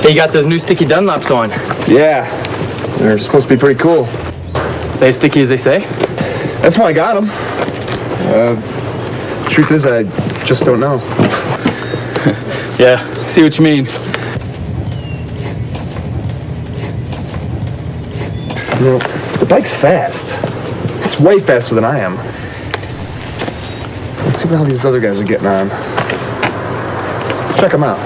Hey, you got those new sticky Dunlops on? Yeah, they're supposed to be pretty cool. They as sticky as they say? That's why I got them. Truth is, I just don't know. Yeah, see what you mean. You know, the bike's fast. It's way faster than I am. Let's see how these other guys are getting on. Let's check them out.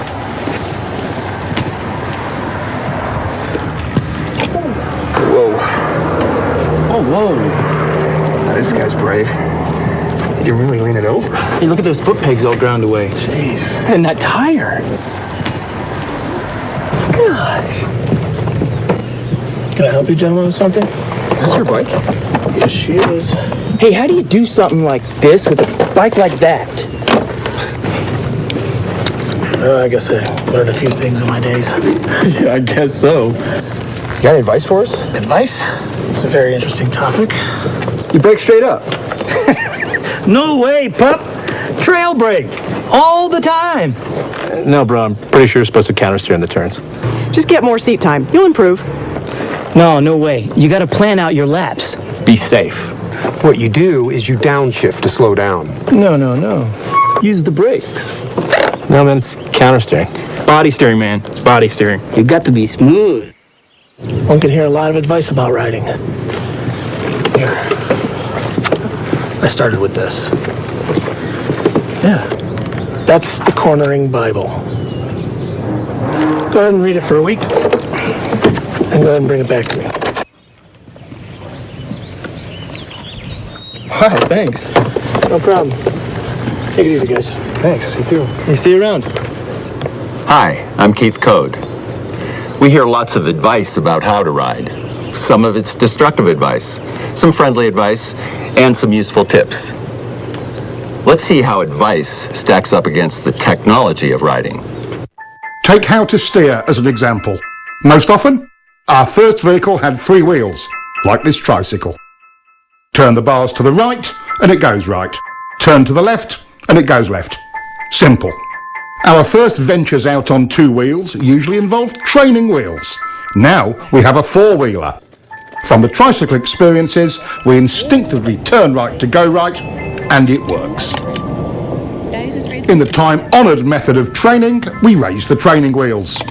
Whoa. Oh, whoa. Now, this guy's brave. He can really lean it over. Hey, look at those foot pegs all ground away. Jeez. And that tire. Gosh. Can I help you gentlemen with something? Is this your bike? Yes, she is. Hey, how do you do something like this with a bike like that? I guess I learned a few things in my days. Yeah, I guess so. You got any advice for us? Advice? It's a very interesting topic. You brake straight up. No way, pup. Trail brake. All the time. No, bro, I'm pretty sure you're supposed to counter steer in the turns. Just get more seat time. You'll improve. No way. You got to plan out your laps. Be safe. What you do is you downshift to slow down. No. Use the brakes. No, man, it's counter steering. Body steering, man. It's body steering. You got to be smooth. One can hear a lot of advice about riding. Here. I started with this. Yeah. That's the Cornering Bible. Go ahead and read it for a week. And go ahead and bring it back to me. Wow, thanks. No problem. Take it easy, guys. Thanks, you too. You see you around. Hi, I'm Keith Code. We hear lots of advice about how to ride. Some of it's destructive advice, some friendly advice, and some useful tips. Let's see how advice stacks up against the technology of riding. Take how to steer as an example. Most often, our first vehicle had 3 wheels, like this tricycle. Turn the bars to the right, and it goes right. Turn to the left, and it goes left. Simple. Our first ventures out on 2 wheels usually involved training wheels. Now we have a 4-wheeler. From the tricycle experiences, we instinctively turn right to go right, and it works. In the time-honoured method of training, we raise the training wheels.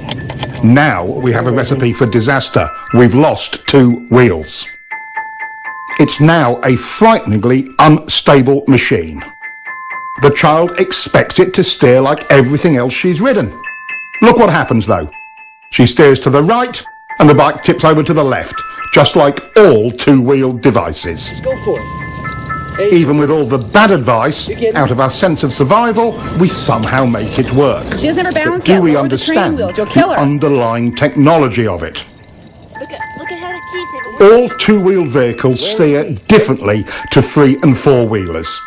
Now we have a recipe for disaster. We've lost 2 wheels. It's now a frighteningly unstable machine. The child expects it to steer like everything else she's ridden. Look what happens though. She steers to the right and the bike tips over to the left, just like all 2-wheeled devices. Just go for it. Even with all the bad advice, out of our sense of survival, we somehow make it work. She has never balanced But do yet. we Lower the training understand wheels. You'll kill the her. underlying technology of it? Look ahead of Keith. All 2-wheeled vehicles steer differently to 3- and 4-wheelers.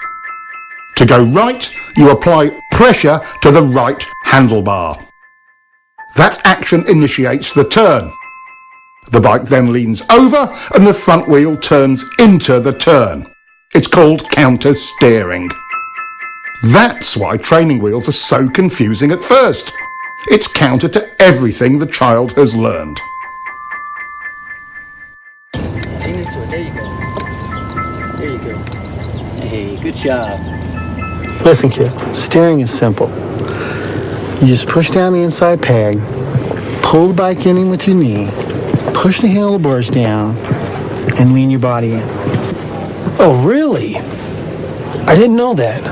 To go right, you apply pressure to the right handlebar. That action initiates the turn. The bike then leans over and the front wheel turns into the turn. It's called counter steering. That's why training wheels are so confusing at first. It's counter to everything the child has learned. There you go. There you go. Hey, good job. Listen, kid, steering is simple. You just push down the inside peg, pull the bike in with your knee, push the handlebars down, and lean your body in. Oh, really? I didn't know that.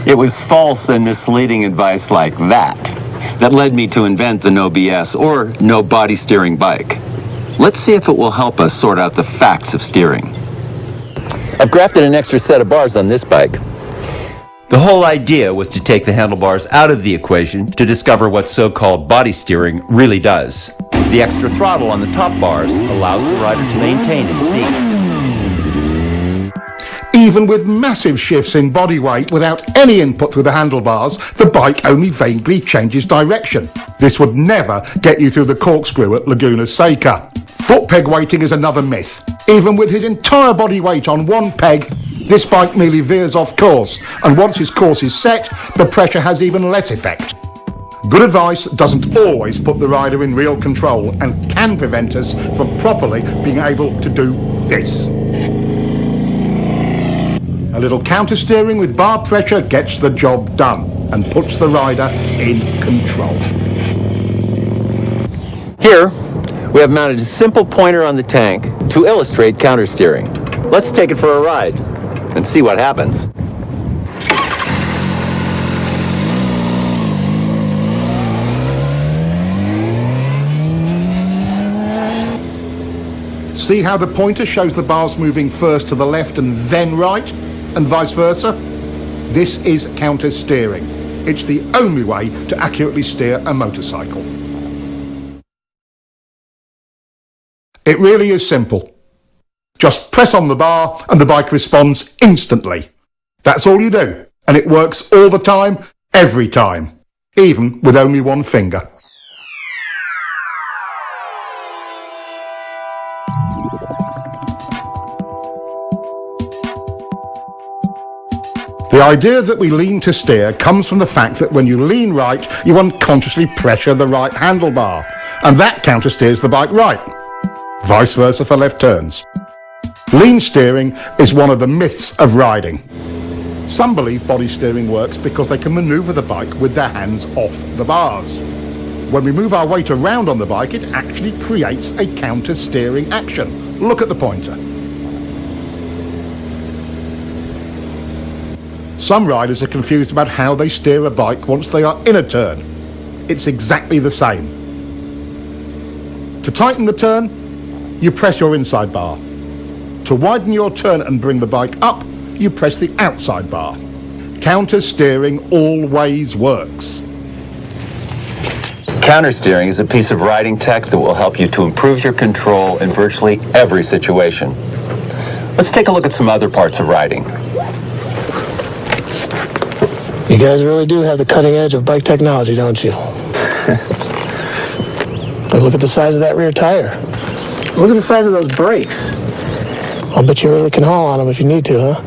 It was false and misleading advice like that led me to invent the no BS or no body steering bike. Let's see if it will help us sort out the facts of steering. I've grafted an extra set of bars on this bike. The whole idea was to take the handlebars out of the equation to discover what so-called body steering really does. The extra throttle on the top bars allows the rider to maintain his speed. Even with massive shifts in body weight without any input through the handlebars, the bike only vaguely changes direction. This would never get you through the corkscrew at Laguna Seca. Foot peg weighting is another myth. Even with his entire body weight on one peg, this bike merely veers off course, and once his course is set, the pressure has even less effect. Good advice doesn't always put the rider in real control and can prevent us from properly being able to do this. A little counter-steering with bar pressure gets the job done and puts the rider in control. Here, we have mounted a simple pointer on the tank to illustrate countersteering. Let's take it for a ride and see what happens. See how the pointer shows the bars moving first to the left and then right, and vice versa? This is counter-steering. It's the only way to accurately steer a motorcycle. It really is simple. Just press on the bar and the bike responds instantly. That's all you do, and it works all the time, every time, even with only one finger. The idea that we lean to steer comes from the fact that when you lean right, you unconsciously pressure the right handlebar, and that counter-steers the bike right. Vice versa for left turns. Lean steering is one of the myths of riding. Some believe body steering works because they can maneuver the bike with their hands off the bars. When we move our weight around on the bike, it actually creates a counter-steering action. Look at the pointer. Some riders are confused about how they steer a bike once they are in a turn. It's exactly the same. To tighten the turn, you press your inside bar. To widen your turn and bring the bike up, you press the outside bar. Counter-steering always works. Countersteering is a piece of riding tech that will help you to improve your control in virtually every situation. Let's take a look at some other parts of riding. You guys really do have the cutting edge of bike technology, don't you? But look at the size of that rear tire. Look at the size of those brakes. I'll bet you really can haul on them if you need to, huh?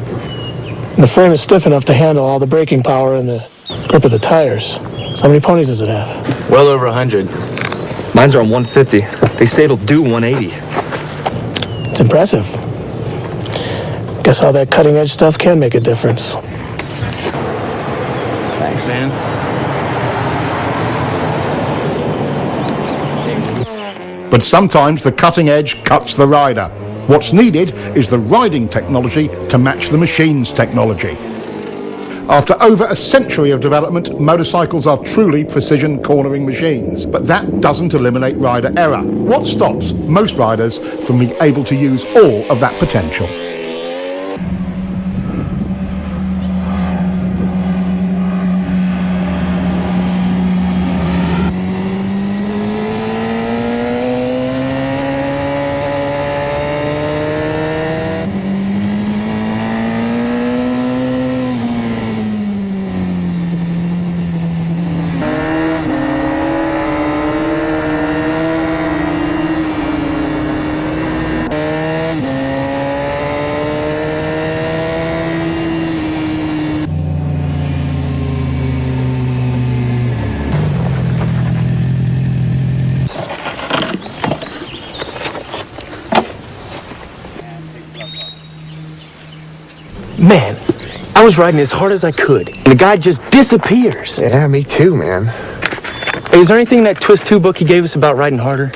And the frame is stiff enough to handle all the braking power and the grip of the tires. So how many ponies does it have? Well over 100. Mine's around 150. They say it'll do 180. It's impressive. Guess all that cutting edge stuff can make a difference. Thanks, man. But sometimes the cutting edge cuts the rider. What's needed is the riding technology to match the machine's technology. After over a century of development, motorcycles are truly precision cornering machines. But that doesn't eliminate rider error. What stops most riders from being able to use all of that potential? Man, I was riding as hard as I could, and the guy just disappears. Yeah, me too, man. Hey, is there anything in that Twist 2 book he gave us about riding harder?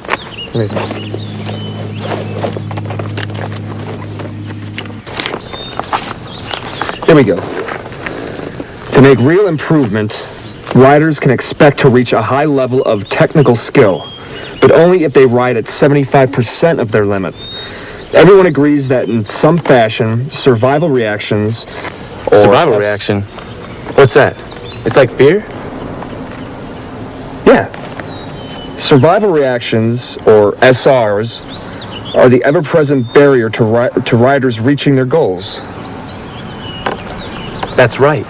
Here we go. To make real improvement, riders can expect to reach a high level of technical skill, but only if they ride at 75% of their limit. Everyone agrees that in some fashion, survival reactions or... Survival reaction? What's that? It's like fear? Yeah. Survival reactions, or SRs, are the ever-present barrier to riders reaching their goals. That's right.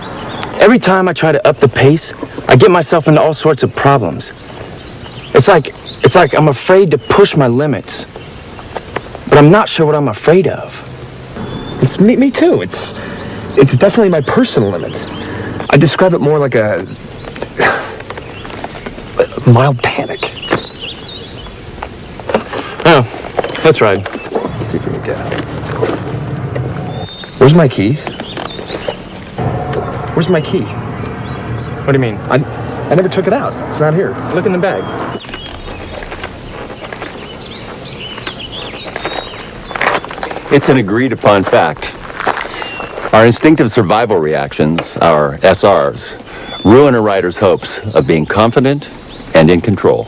Every time I try to up the pace, I get myself into all sorts of problems. It's like I'm afraid to push my limits. But I'm not sure what I'm afraid of. It's me too. It's definitely my personal limit. I describe it more like Mild panic. Oh, let's ride. Let's see if we can get it. Where's my key? Where's my key? What do you mean? I never took it out. It's not here. Look in the bag. It's an agreed upon fact. Our instinctive survival reactions, our SRs, ruin a rider's hopes of being confident and in control.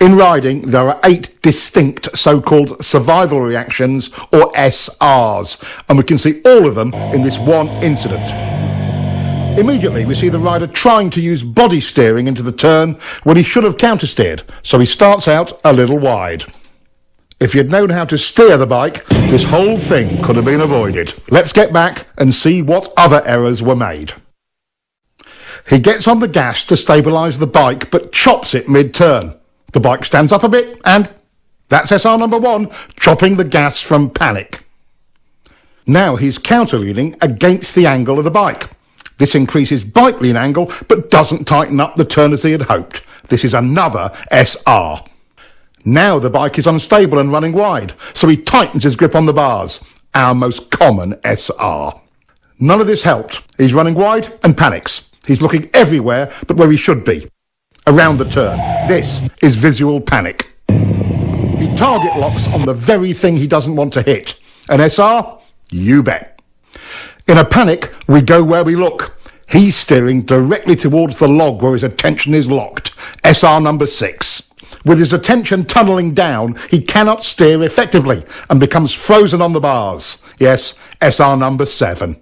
In riding, there are 8 distinct so-called survival reactions, or SRs, and we can see all of them in this one incident. Immediately, we see the rider trying to use body steering into the turn when he should have counter-steered, so he starts out a little wide. If you'd known how to steer the bike, this whole thing could have been avoided. Let's get back and see what other errors were made. He gets on the gas to stabilise the bike, but chops it mid-turn. The bike stands up a bit, and that's SR number 1, chopping the gas from panic. Now he's counter-leaning against the angle of the bike. This increases bike lean angle, but doesn't tighten up the turn as he had hoped. This is another SR. Now the bike is unstable and running wide, so he tightens his grip on the bars. Our most common SR. None of this helped. He's running wide and panics. He's looking everywhere but where he should be. Around the turn. This is visual panic. He target locks on the very thing he doesn't want to hit. An SR? You bet. In a panic, we go where we look. He's steering directly towards the log where his attention is locked. SR number 6. With his attention tunnelling down, he cannot steer effectively and becomes frozen on the bars. Yes, SR number 7.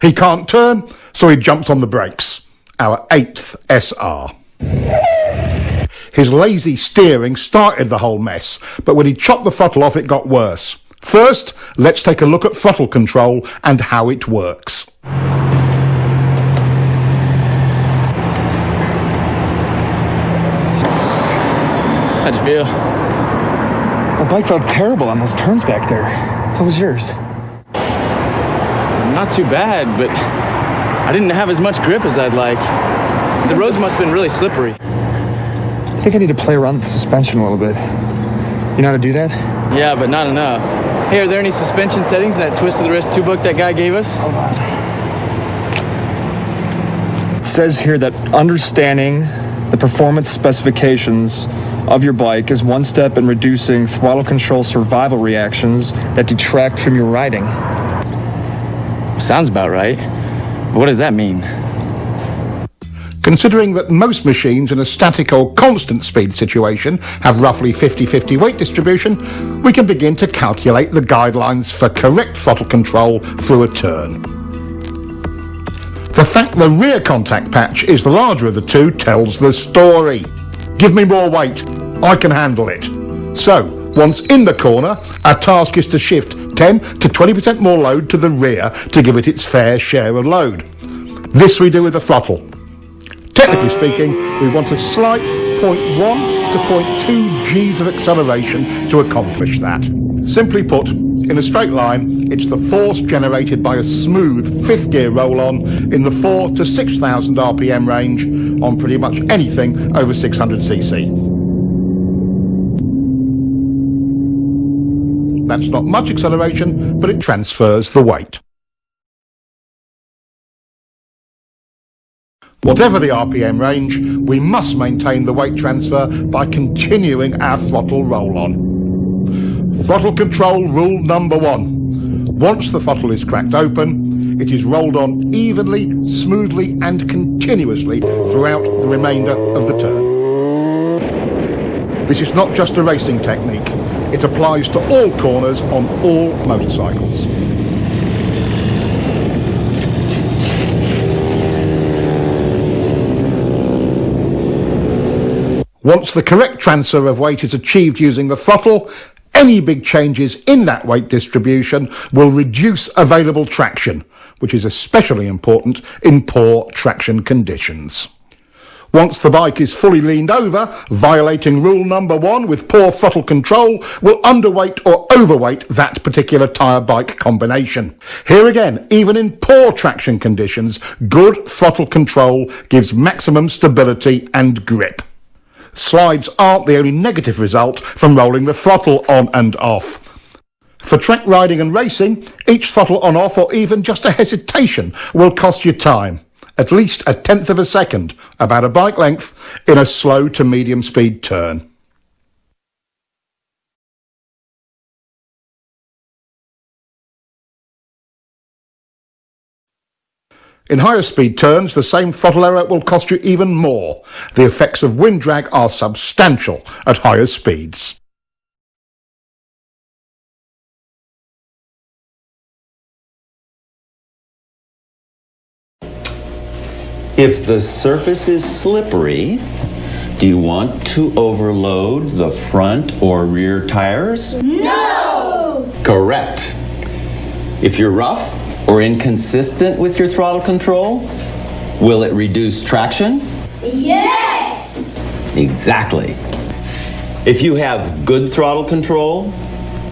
He can't turn, so he jumps on the brakes. Our 8th SR. His lazy steering started the whole mess, but when he chopped the throttle off, it got worse. First, let's take a look at throttle control and how it works. How'd you feel? The bike felt terrible on those turns back there. How was yours? Not too bad, but I didn't have as much grip as I'd like. The roads must have been really slippery. I think I need to play around with the suspension a little bit. You know how to do that? Yeah, but not enough. Hey, are there any suspension settings in that twist of the wrist 2-book that guy gave us? Hold on. It says here that understanding the performance specifications of your bike is one step in reducing throttle control survival reactions that detract from your riding. Sounds about right. What does that mean? Considering that most machines in a static or constant speed situation have roughly 50-50 weight distribution, we can begin to calculate the guidelines for correct throttle control through a turn. The fact the rear contact patch is the larger of the two tells the story. Give me more weight, I can handle it. So, once in the corner, our task is to shift 10 to 20% more load to the rear to give it its fair share of load. This we do with the throttle. Technically speaking, we want a slight 0.1 to 0.2 Gs of acceleration to accomplish that. Simply put, in a straight line, it's the force generated by a smooth 5th gear roll-on in the 4 to 6,000 RPM range on pretty much anything over 600cc. That's not much acceleration, but it transfers the weight. Whatever the RPM range, we must maintain the weight transfer by continuing our throttle roll-on. Throttle control rule number 1. Once the throttle is cracked open, it is rolled on evenly, smoothly and continuously throughout the remainder of the turn. This is not just a racing technique. It applies to all corners on all motorcycles. Once the correct transfer of weight is achieved using the throttle, any big changes in that weight distribution will reduce available traction, which is especially important in poor traction conditions. Once the bike is fully leaned over, violating rule number 1 with poor throttle control will underweight or overweight that particular tyre bike combination. Here again, even in poor traction conditions, good throttle control gives maximum stability and grip. Slides aren't the only negative result from rolling the throttle on and off. For track riding and racing, each throttle on off or even just a hesitation will cost you time. At least 1/10 of a second, about a bike length, in a slow to medium speed turn. In higher speed turns, the same throttle error will cost you even more. The effects of wind drag are substantial at higher speeds. If the surface is slippery, do you want to overload the front or rear tires? No! Correct. If you're rough or inconsistent with your throttle control, will it reduce traction? Yes! Exactly. If you have good throttle control,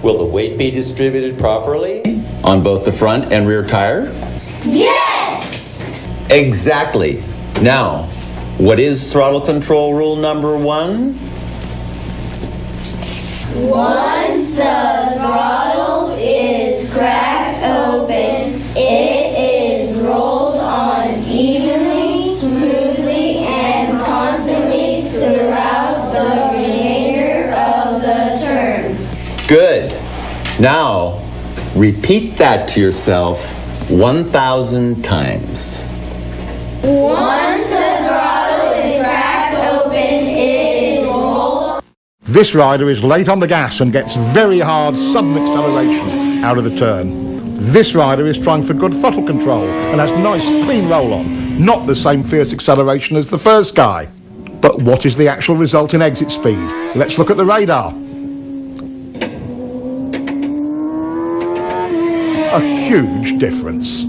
will the weight be distributed properly on both the front and rear tire? Yes! Exactly. Now, what is throttle control rule number 1? Once the throttle is cracked open, it is rolled on evenly, smoothly, and constantly throughout the remainder of the turn. Good. Now, repeat that to yourself 1,000 times. Once the throttle is cracked open, it is rolled. This rider is late on the gas and gets very hard sudden acceleration out of the turn. This rider is trying for good throttle control and has nice clean roll-on, not the same fierce acceleration as the first guy. But what is the actual result in exit speed? Let's look at the radar. A huge difference.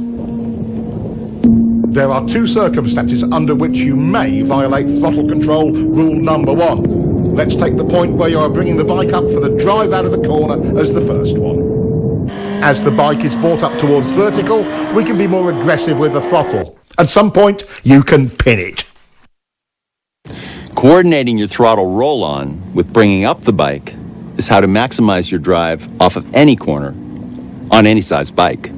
There are 2 circumstances under which you may violate throttle control rule number 1. Let's take the point where you are bringing the bike up for the drive out of the corner as the first one. As the bike is brought up towards vertical, we can be more aggressive with the throttle. At some point, you can pin it. Coordinating your throttle roll-on with bringing up the bike is how to maximize your drive off of any corner on any size bike.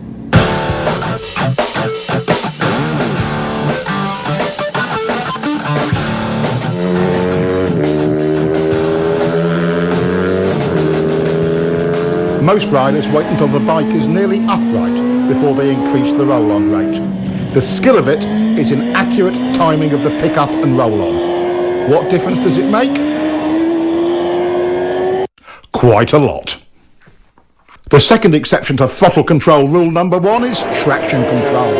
Most riders wait until the bike is nearly upright before they increase the roll-on rate. The skill of it is in accurate timing of the pick-up and roll-on. What difference does it make? Quite a lot. The second exception to throttle control rule number 1 is traction control.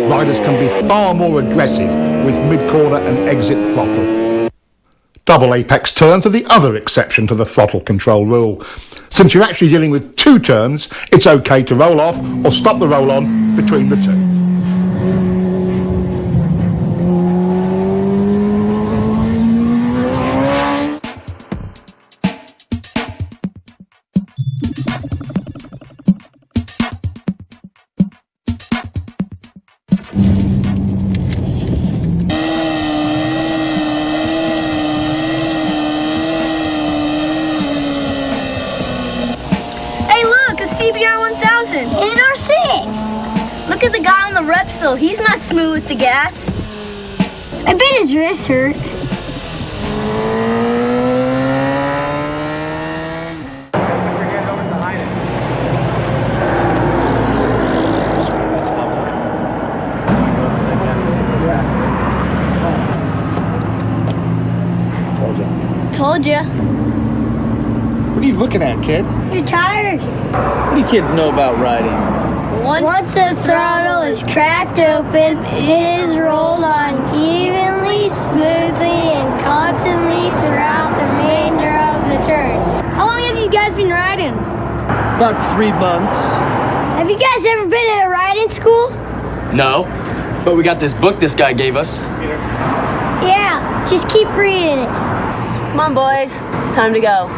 Riders can be far more aggressive with mid-corner and exit throttle. Double apex turns are the other exception to the throttle control rule. Since you're actually dealing with 2 turns, it's okay to roll off or stop the roll-on between the 2. Look at the guy on the Repsol. He's not smooth with the gas. I bet his wrist hurt. Told ya. What are you looking at, kid? Your tires. What do you kids know about riding? Once the throttle is cracked open, it is rolled on evenly, smoothly, and constantly throughout the remainder of the turn. How long have you guys been riding? About 3 months. Have you guys ever been at a riding school? No, but we got this book this guy gave us. Yeah, just keep reading it. Come on, boys. It's time to go.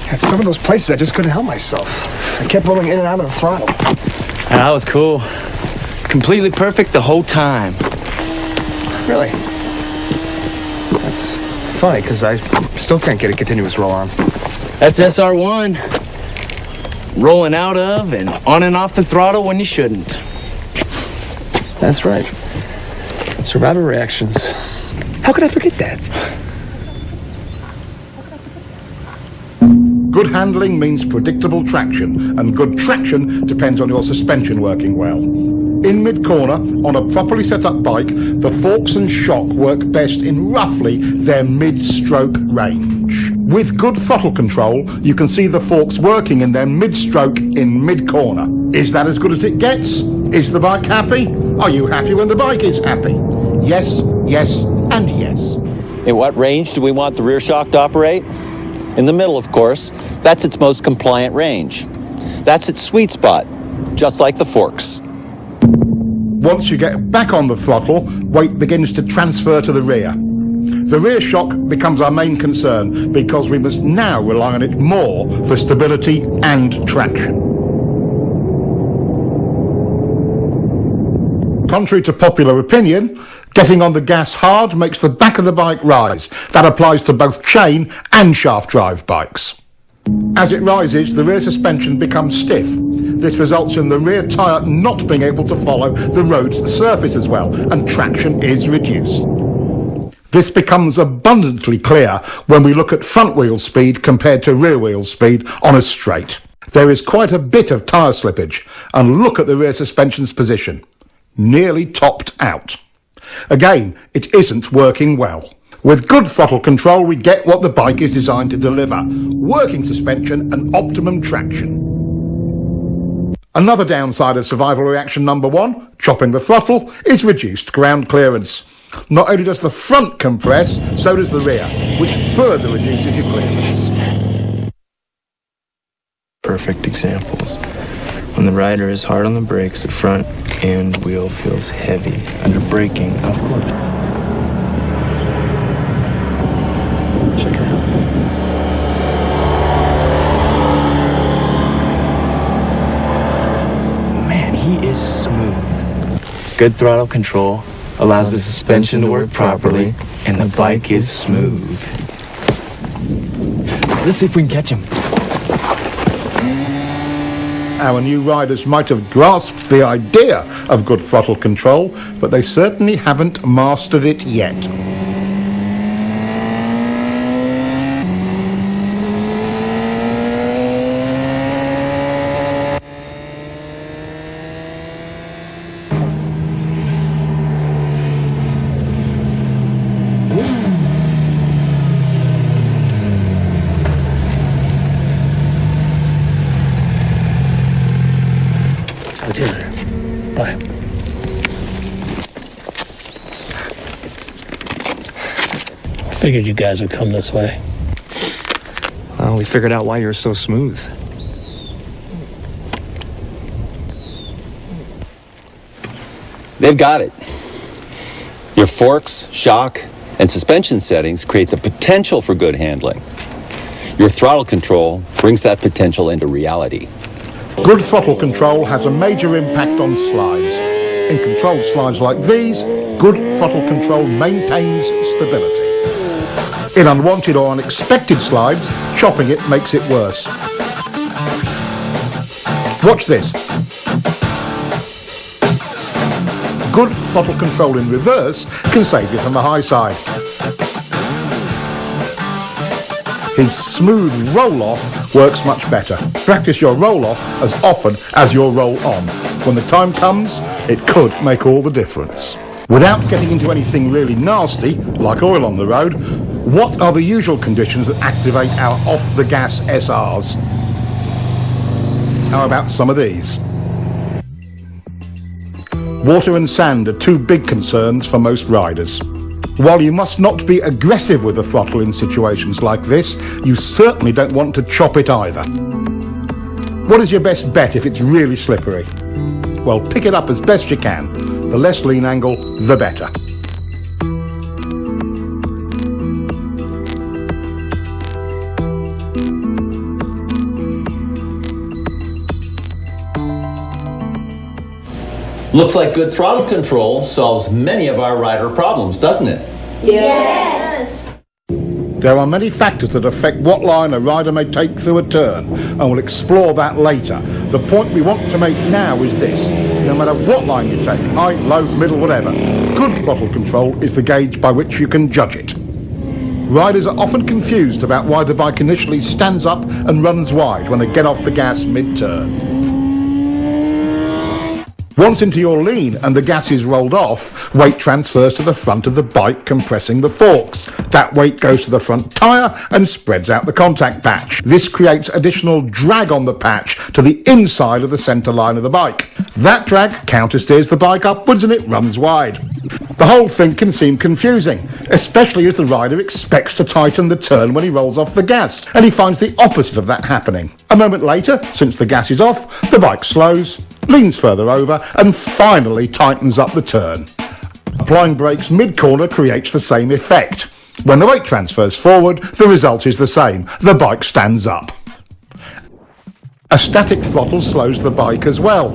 At some of those places, I just couldn't help myself. I kept rolling in and out of the throttle. That was cool. Completely perfect the whole time. Really? That's funny, because I still can't get a continuous roll on. That's SR1. Rolling out of and on and off the throttle when you shouldn't. That's right. Survivor reactions. How could I forget that? Good handling means predictable traction, and good traction depends on your suspension working well. In mid-corner, on a properly set up bike, the forks and shock work best in roughly their mid-stroke range. With good throttle control, you can see the forks working in their mid-stroke in mid-corner. Is that as good as it gets? Is the bike happy? Are you happy when the bike is happy? Yes, yes, and yes. In what range do we want the rear shock to operate? In the middle, of course. That's its most compliant range. That's its sweet spot, just like the forks. Once you get back on the throttle, weight begins to transfer to the rear. The rear shock becomes our main concern because we must now rely on it more for stability and traction. Contrary to popular opinion, getting on the gas hard makes the back of the bike rise. That applies to both chain and shaft drive bikes. As it rises, the rear suspension becomes stiff. This results in the rear tyre not being able to follow the road's surface as well, and traction is reduced. This becomes abundantly clear when we look at front wheel speed compared to rear wheel speed on a straight. There is quite a bit of tyre slippage, and look at the rear suspension's position. Nearly topped out. Again, it isn't working well. With good throttle control, we get what the bike is designed to deliver: working suspension and optimum traction. Another downside of survival reaction number 1, chopping the throttle, is reduced ground clearance. Not only does the front compress, so does the rear, which further reduces your clearance. Perfect examples. When the rider is hard on the brakes, the front end wheel feels heavy under braking. Of course. Check it out. Man, he is smooth. Good throttle control allows the suspension to work properly, and the bike is smooth. Let's see if we can catch him. Our new riders might have grasped the idea of good throttle control, but they certainly haven't mastered it yet. Bye. I figured you guys would come this way. Well, we figured out why you're so smooth. They've got it. Your forks, shock, and suspension settings create the potential for good handling. Your throttle control brings that potential into reality. Good throttle control has a major impact on slides. In controlled slides like these, good throttle control maintains stability. In unwanted or unexpected slides, chopping it makes it worse. Watch this. Good throttle control in reverse can save you from the high side. His smooth roll-off works much better. Practice your roll-off as often as your roll-on. When the time comes, it could make all the difference. Without getting into anything really nasty, like oil on the road, what are the usual conditions that activate our off-the-gas SRs? How about some of these? Water and sand are two big concerns for most riders. While you must not be aggressive with the throttle in situations like this, you certainly don't want to chop it either. What is your best bet if it's really slippery? Well, pick it up as best you can. The less lean angle, the better. Looks like good throttle control solves many of our rider problems, doesn't it? Yes. There are many factors that affect what line a rider may take through a turn, and we'll explore that later. The point we want to make now is this. No matter what line you take, high, low, middle, whatever, good throttle control is the gauge by which you can judge it. Riders are often confused about why the bike initially stands up and runs wide when they get off the gas mid-turn. Once into your lean and the gas is rolled off, weight transfers to the front of the bike, compressing the forks. That weight goes to the front tyre and spreads out the contact patch. This creates additional drag on the patch to the inside of the centre line of the bike. That drag countersteers the bike upwards and it runs wide. The whole thing can seem confusing, especially as the rider expects to tighten the turn when he rolls off the gas, and he finds the opposite of that happening. A moment later, since the gas is off, the bike slows, leans further over, and finally tightens up the turn. Applying brakes mid-corner creates the same effect. When the weight transfers forward, the result is the same. The bike stands up. A static throttle slows the bike as well.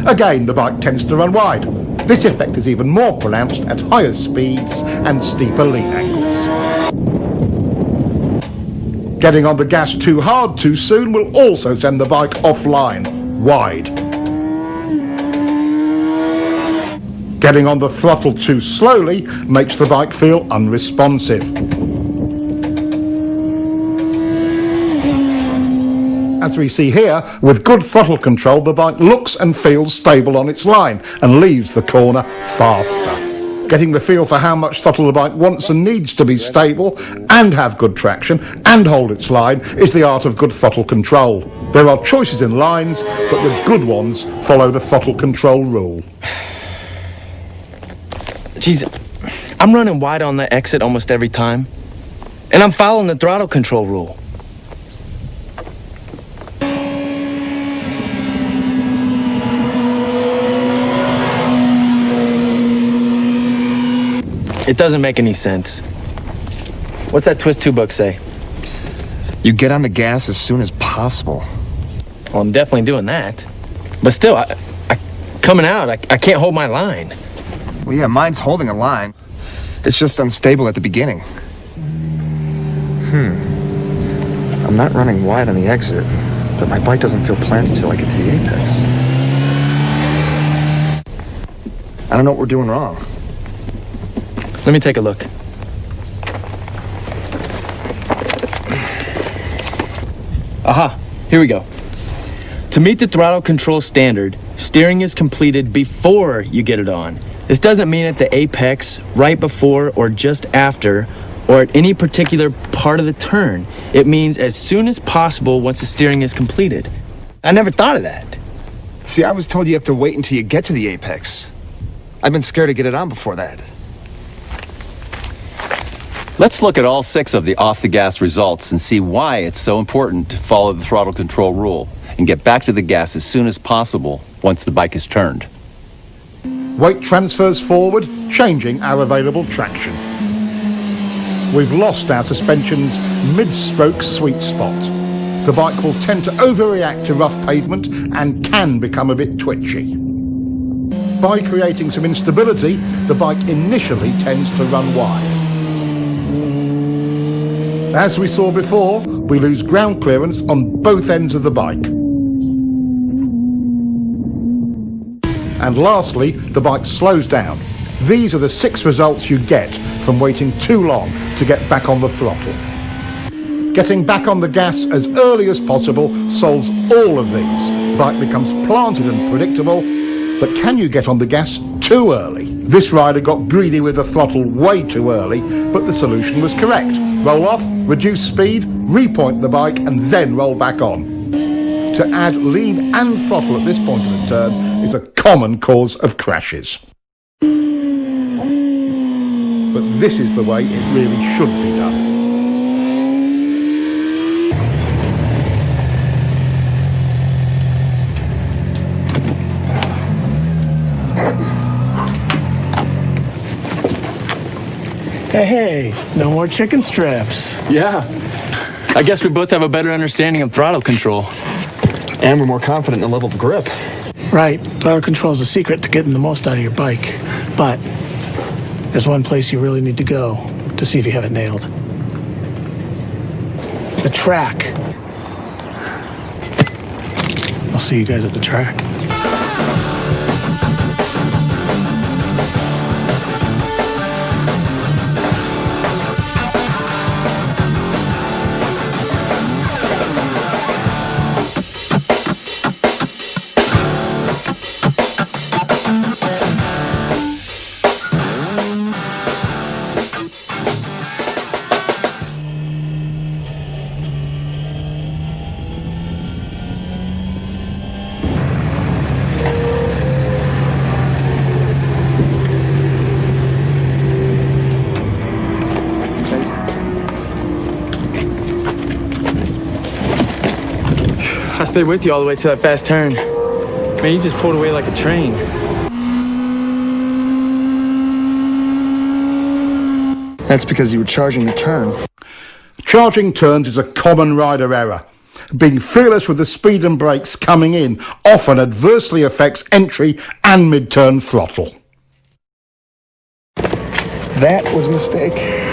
Again, the bike tends to run wide. This effect is even more pronounced at higher speeds and steeper lean angles. Getting on the gas too hard too soon will also send the bike offline, wide. Getting on the throttle too slowly makes the bike feel unresponsive. As we see here, with good throttle control, the bike looks and feels stable on its line and leaves the corner faster. Getting the feel for how much throttle the bike wants and needs to be stable and have good traction and hold its line is the art of good throttle control. There are choices in lines, but the good ones follow the throttle control rule. Geez, I'm running wide on the exit almost every time, and I'm following the throttle control rule. It doesn't make any sense. What's that Twist 2 book say? You get on the gas as soon as possible. Well, I'm definitely doing that. But still, I coming out, I can't hold my line. Well, yeah, mine's holding a line. It's just unstable at the beginning. I'm not running wide on the exit, but my bike doesn't feel planted until I get to the apex. I don't know what we're doing wrong. Let me take a look. Aha, here we go. To meet the throttle control standard, steering is completed before you get it on. This doesn't mean at the apex, right before, or just after, or at any particular part of the turn. It means as soon as possible once the steering is completed. I never thought of that. See, I was told you have to wait until you get to the apex. I've been scared to get it on before that. Let's look at all 6 of the off-the-gas results and see why it's so important to follow the throttle control rule and get back to the gas as soon as possible once the bike is turned. Weight transfers forward, changing our available traction. We've lost our suspension's mid-stroke sweet spot. The bike will tend to overreact to rough pavement and can become a bit twitchy. By creating some instability, the bike initially tends to run wide. As we saw before, we lose ground clearance on both ends of the bike. And lastly, the bike slows down. These are the 6 results you get from waiting too long to get back on the throttle. Getting back on the gas as early as possible solves all of these. The bike becomes planted and predictable, but can you get on the gas too early? This rider got greedy with the throttle way too early, but the solution was correct. Roll off, reduce speed, repoint the bike, and then roll back on. To add lean and throttle at this point of the turn is a common cause of crashes. But this is the way it really should be done. Hey, no more chicken strips. Yeah. I guess we both have a better understanding of throttle control. And we're more confident in the level of grip. Right, throttle control is the secret to getting the most out of your bike. But there's one place you really need to go to see if you have it nailed. The track. I'll see you guys at the track. I stayed with you all the way to that fast turn. Man, you just pulled away like a train. That's because you were charging the turn. Charging turns is a common rider error. Being fearless with the speed and brakes coming in often adversely affects entry and mid-turn throttle. That was a mistake.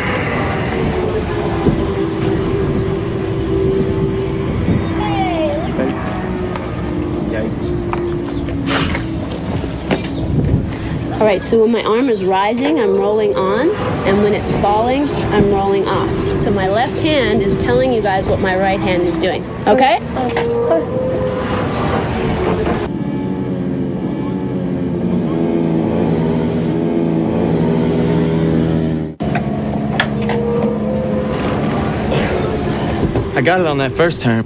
All right, so when my arm is rising, I'm rolling on, and when it's falling, I'm rolling off. So my left hand is telling you guys what my right hand is doing, okay? I got it on that first turn.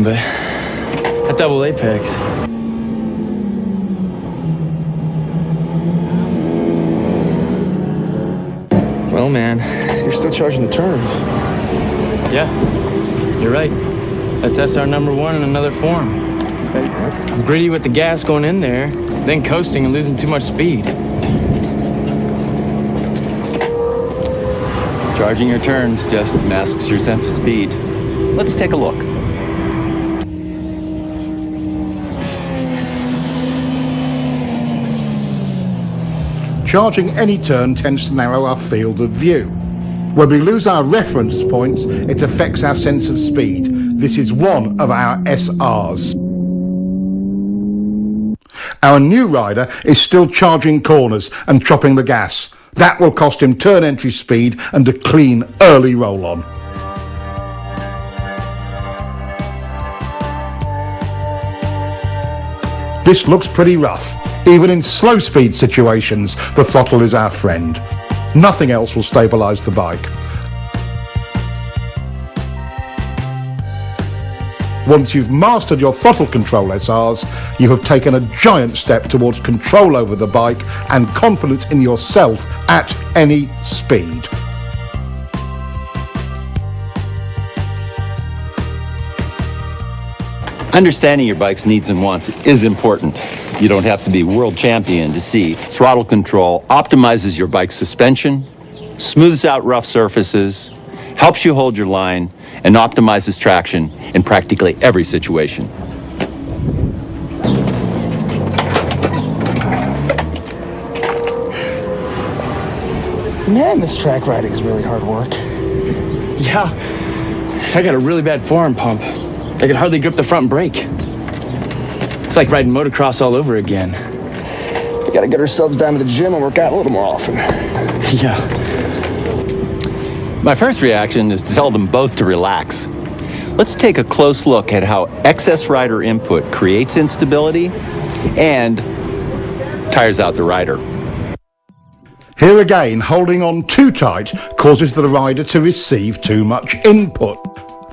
But that double apex. Well, man, you're still charging the turns. Yeah, you're right. That's SR number one in another form. I'm gritty with the gas going in there, then coasting and losing too much speed. Charging your turns just masks your sense of speed. Let's take a look. Charging any turn tends to narrow our field of view. When we lose our reference points, it affects our sense of speed. This is one of our SRs. Our new rider is still charging corners and chopping the gas. That will cost him turn entry speed and a clean early roll-on. This looks pretty rough. Even in slow speed situations, the throttle is our friend. Nothing else will stabilize the bike. Once you've mastered your throttle control SRs, you have taken a giant step towards control over the bike and confidence in yourself at any speed. Understanding your bike's needs and wants is important. You don't have to be world champion to see throttle control optimizes your bike's suspension, smooths out rough surfaces, helps you hold your line, and optimizes traction in practically every situation. Man, this track riding is really hard work. Yeah, I got a really bad forearm pump. I could hardly grip the front brake. It's like riding motocross all over again. We gotta get ourselves down to the gym and work out a little more often. Yeah. My first reaction is to tell them both to relax. let's take a close look at how excess rider input creates instability and tires out the rider. Here again, holding on too tight causes the rider to receive too much input.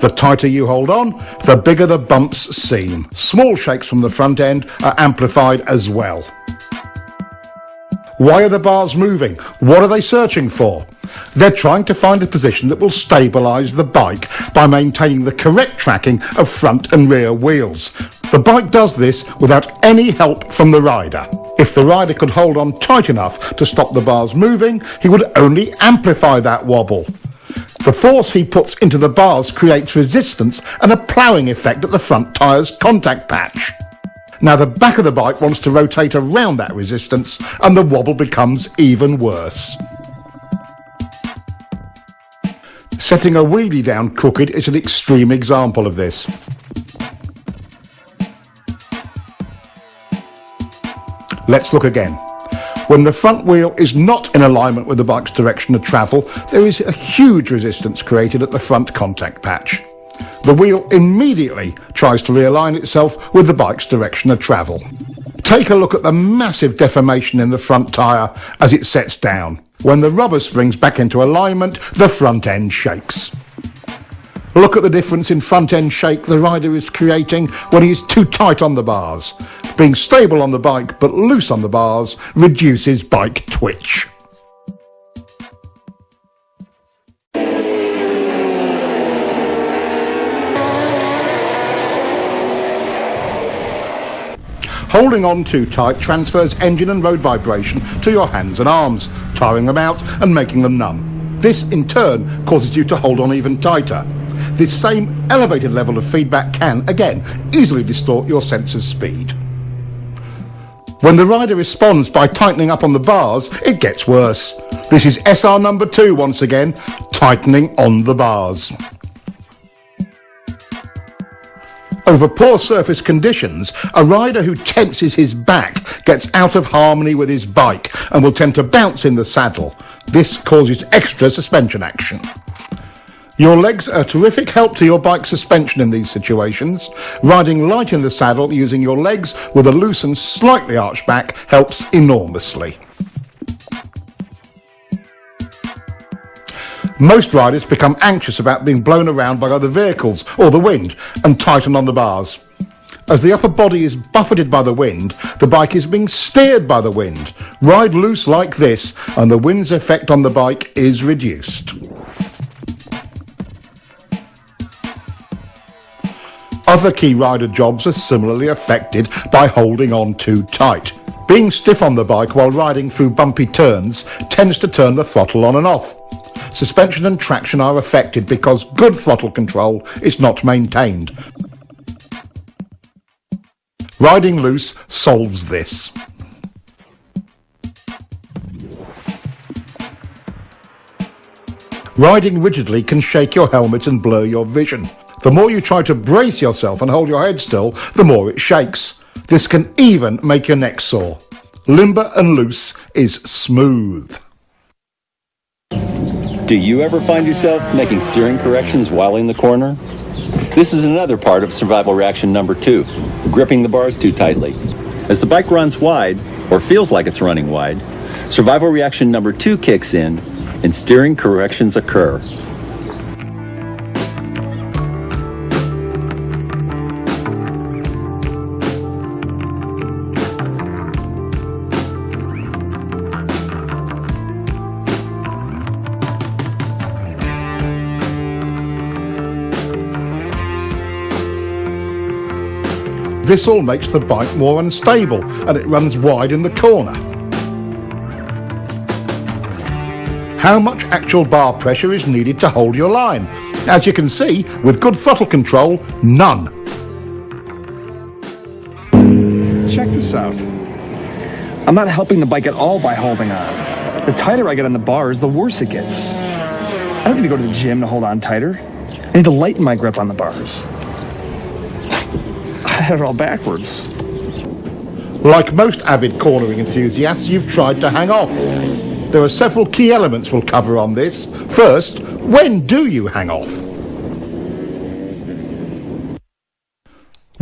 The tighter you hold on, the bigger the bumps seem. Small shakes from the front end are amplified as well. Why are the bars moving? What are they searching for? They're trying to find a position that will stabilise the bike by maintaining the correct tracking of front and rear wheels. The bike does this without any help from the rider. If the rider could hold on tight enough to stop the bars moving, he would only amplify that wobble. The force he puts into the bars creates resistance and a ploughing effect at the front tyre's contact patch. Now the back of the bike wants to rotate around that resistance and the wobble becomes even worse. Setting a wheelie down crooked is an extreme example of this. Let's look again. When the front wheel is not in alignment with the bike's direction of travel, there is a huge resistance created at the front contact patch. The wheel immediately tries to realign itself with the bike's direction of travel. Take a look at the massive deformation in the front tyre as it sets down. When the rubber springs back into alignment, the front end shakes. Look at the difference in front end shake the rider is creating when he is too tight on the bars. Being stable on the bike but loose on the bars reduces bike twitch. Holding on too tight transfers engine and road vibration to your hands and arms, tiring them out and making them numb. This in turn causes you to hold on even tighter. This same elevated level of feedback can, again, easily distort your sense of speed. When the rider responds by tightening up on the bars, it gets worse. This is SR number 2 once again, tightening on the bars. Over poor surface conditions, a rider who tenses his back gets out of harmony with his bike and will tend to bounce in the saddle. This causes extra suspension action. Your legs are a terrific help to your bike suspension in these situations. Riding light in the saddle using your legs with a loose and slightly arched back helps enormously. Most riders become anxious about being blown around by other vehicles or the wind and tighten on the bars. As the upper body is buffeted by the wind, the bike is being steered by the wind. Ride loose like this and the wind's effect on the bike is reduced. Other key rider jobs are similarly affected by holding on too tight. Being stiff on the bike while riding through bumpy turns tends to turn the throttle on and off. Suspension and traction are affected because good throttle control is not maintained. Riding loose solves this. Riding rigidly can shake your helmet and blur your vision. The more you try to brace yourself and hold your head still, the more it shakes. This can even make your neck sore. Limber and loose is smooth. Do you ever find yourself making steering corrections while in the corner? This is another part of survival reaction number 2, gripping the bars too tightly. As the bike runs wide, or feels like it's running wide, survival reaction number 2 kicks in and steering corrections occur. This all makes the bike more unstable and it runs wide in the corner. How much actual bar pressure is needed to hold your line? As you can see, with good throttle control, none. Check this out. I'm not helping the bike at all by holding on. The tighter I get on the bars, the worse it gets. I don't need to go to the gym to hold on tighter. I need to lighten my grip on the bars. I had it all backwards. Like most avid cornering enthusiasts, you've tried to hang off. There are several key elements we'll cover on this. First, when do you hang off?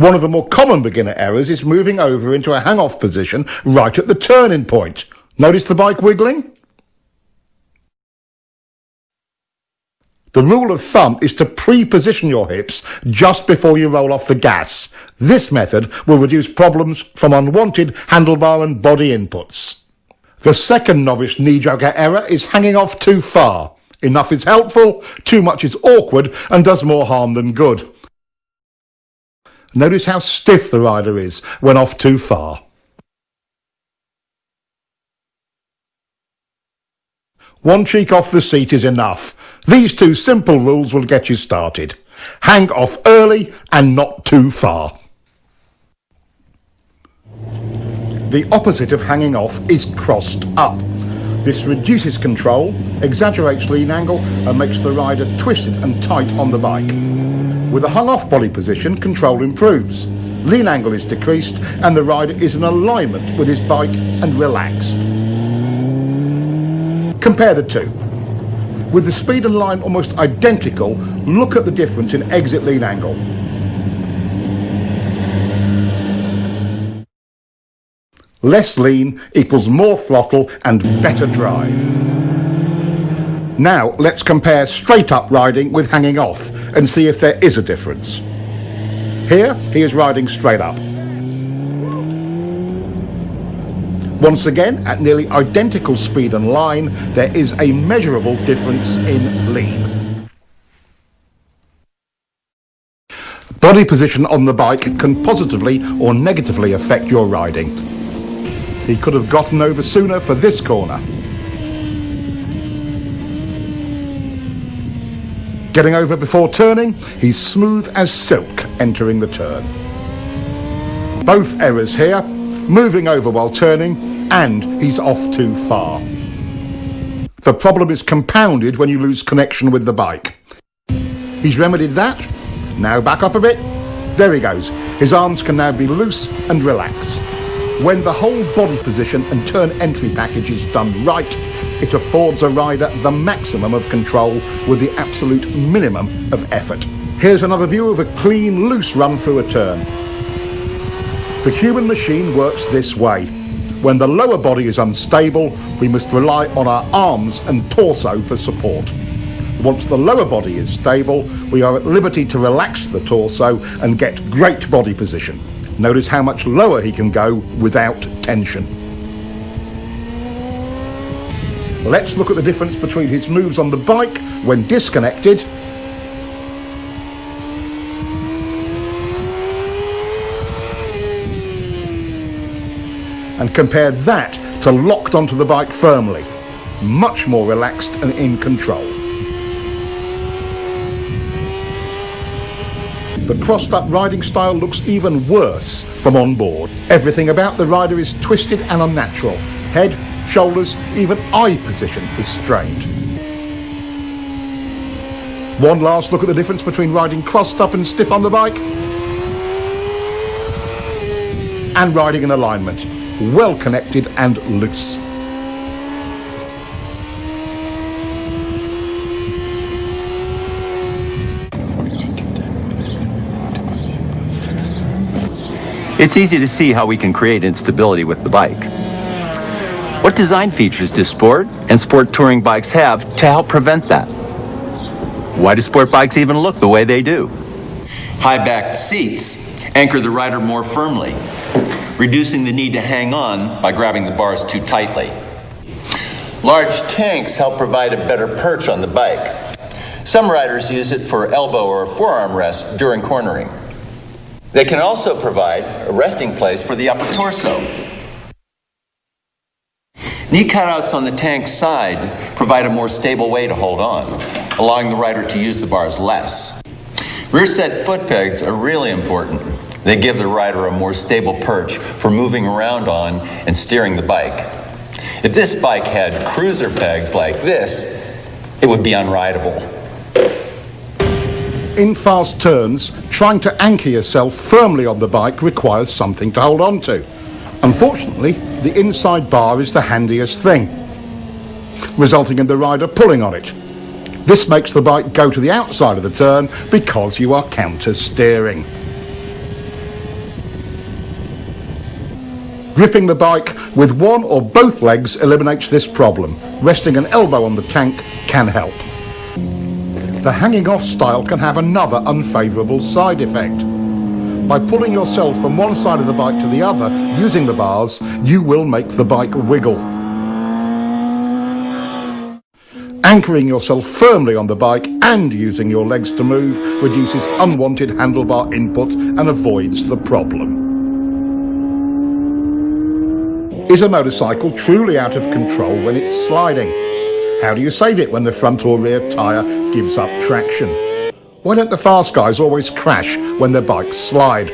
One of the more common beginner errors is moving over into a hang-off position right at the turning point. Notice the bike wiggling? The rule of thumb is to pre-position your hips just before you roll off the gas. This method will reduce problems from unwanted handlebar and body inputs. The second novice knee-jogger error is hanging off too far. Enough is helpful, too much is awkward and does more harm than good. Notice how stiff the rider is when off too far. One cheek off the seat is enough. These two simple rules will get you started. Hang off early and not too far. The opposite of hanging off is crossed up. This reduces control, exaggerates lean angle and makes the rider twisted and tight on the bike. With a hung-off body position, control improves. Lean angle is decreased and the rider is in alignment with his bike and relaxed. Compare the two. With the speed and line almost identical, look at the difference in exit lean angle. Less lean equals more throttle and better drive. Now let's compare straight up riding with hanging off and see if there is a difference. Here he is riding straight up. Once again, at nearly identical speed and line, there is a measurable difference in lean. Body position on the bike can positively or negatively affect your riding. He could have gotten over sooner for this corner. Getting over before turning, he's smooth as silk entering the turn. Both errors here, moving over while turning, and he's off too far. The problem is compounded when you lose connection with the bike. He's remedied that. Now back up a bit. There he goes. His arms can now be loose and relaxed. When the whole body position and turn entry package is done right, it affords a rider the maximum of control with the absolute minimum of effort. Here's another view of a clean, loose run through a turn. The human machine works this way. When the lower body is unstable, we must rely on our arms and torso for support. Once the lower body is stable, we are at liberty to relax the torso and get great body position. Notice how much lower he can go without tension. Let's look at the difference between his moves on the bike when disconnected and compare that to locked onto the bike firmly. Much more relaxed and in control. The crossed up riding style looks even worse from on board. Everything about the rider is twisted and unnatural. Head, shoulders, even eye position is strained. One last look at the difference between riding crossed up and stiff on the bike and riding in alignment, well connected and loose. It's easy to see how we can create instability with the bike. What design features do sport and sport touring bikes have to help prevent that? Why do sport bikes even look the way they do? High-backed seats anchor the rider more firmly, reducing the need to hang on by grabbing the bars too tightly. Large tanks help provide a better perch on the bike. Some riders use it for elbow or forearm rest during cornering. They can also provide a resting place for the upper torso. Knee cutouts on the tank's side provide a more stable way to hold on, allowing the rider to use the bars less. Rear set foot pegs are really important. They give the rider a more stable perch for moving around on and steering the bike. If this bike had cruiser pegs like this, it would be unrideable. In fast turns, trying to anchor yourself firmly on the bike requires something to hold on to. Unfortunately, the inside bar is the handiest thing, resulting in the rider pulling on it. This makes the bike go to the outside of the turn because you are counter steering. Gripping the bike with one or both legs eliminates this problem. Resting an elbow on the tank can help. The hanging off style can have another unfavourable side effect. By pulling yourself from one side of the bike to the other using the bars, you will make the bike wiggle. Anchoring yourself firmly on the bike and using your legs to move reduces unwanted handlebar input and avoids the problem. Is a motorcycle truly out of control when it's sliding? How do you save it when the front or rear tyre gives up traction? Why don't the fast guys always crash when their bikes slide?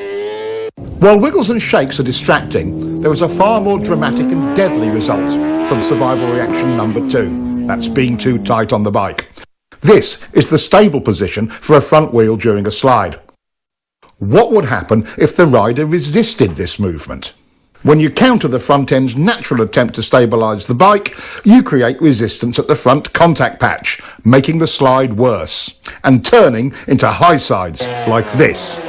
While wiggles and shakes are distracting, there is a far more dramatic and deadly result from survival reaction number 2. That's being too tight on the bike. This is the stable position for a front wheel during a slide. What would happen if the rider resisted this movement? When you counter the front end's natural attempt to stabilise the bike, you create resistance at the front contact patch, making the slide worse, and turning into high sides like this.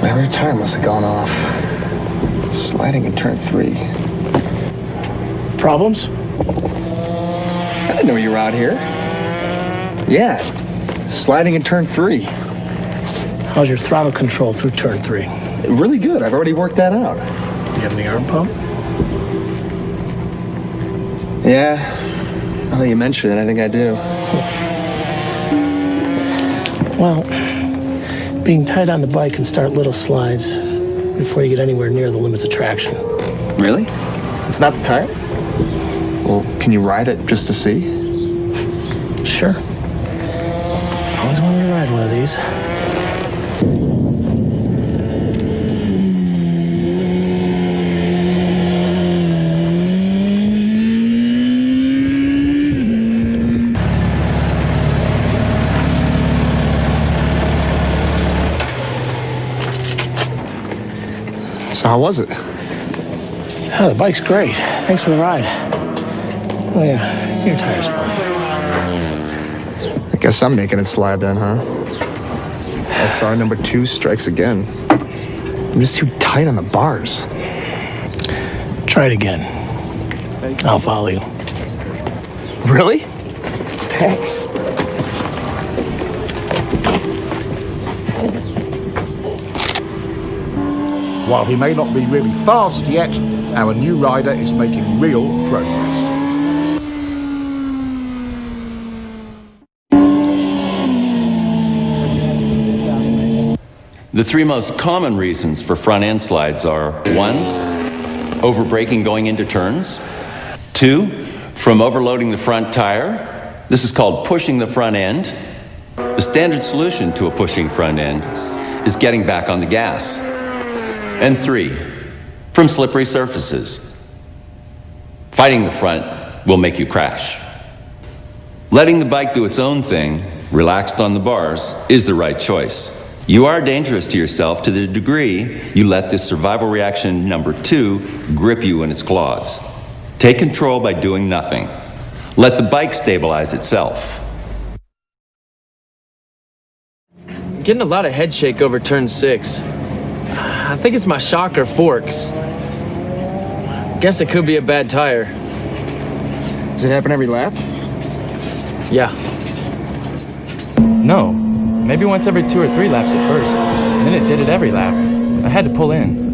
My rear tire must have gone off. Sliding in turn 3. Problems? I didn't know you were out here. Yeah, sliding in turn 3. How's your throttle control through turn 3? Really good. I've already worked that out. Do you have any arm pump? Yeah, now that you mention it, I think I do. Well, being tight on the bike can start little slides before you get anywhere near the limits of traction. Really? It's not the tire? Well, can you ride it just to see? Sure. Always wanted to ride one of these. So how was it? Oh, the bike's great. Thanks for the ride. Oh yeah, your tire's fine. I guess I'm making it slide then, huh? SR number 2 strikes again. I'm just too tight on the bars. Try it again. I'll follow you. Really? Thanks. While he may not be really fast yet, our new rider is making real progress. The 3 most common reasons for front end slides are 1, over-braking going into turns. 2, from overloading the front tire. This is called pushing the front end. The standard solution to a pushing front end is getting back on the gas. And 3, from slippery surfaces. Fighting the front will make you crash. Letting the bike do its own thing, relaxed on the bars, is the right choice. You are dangerous to yourself to the degree you let this survival reaction number 2 grip you in its claws. Take control by doing nothing. Let the bike stabilize itself. I'm getting a lot of head shake over turn 6. I think it's my shock or forks. Guess it could be a bad tire. Does it happen every lap? Yeah. No. Maybe once every 2 or 3 laps at first. And then it did it every lap. I had to pull in.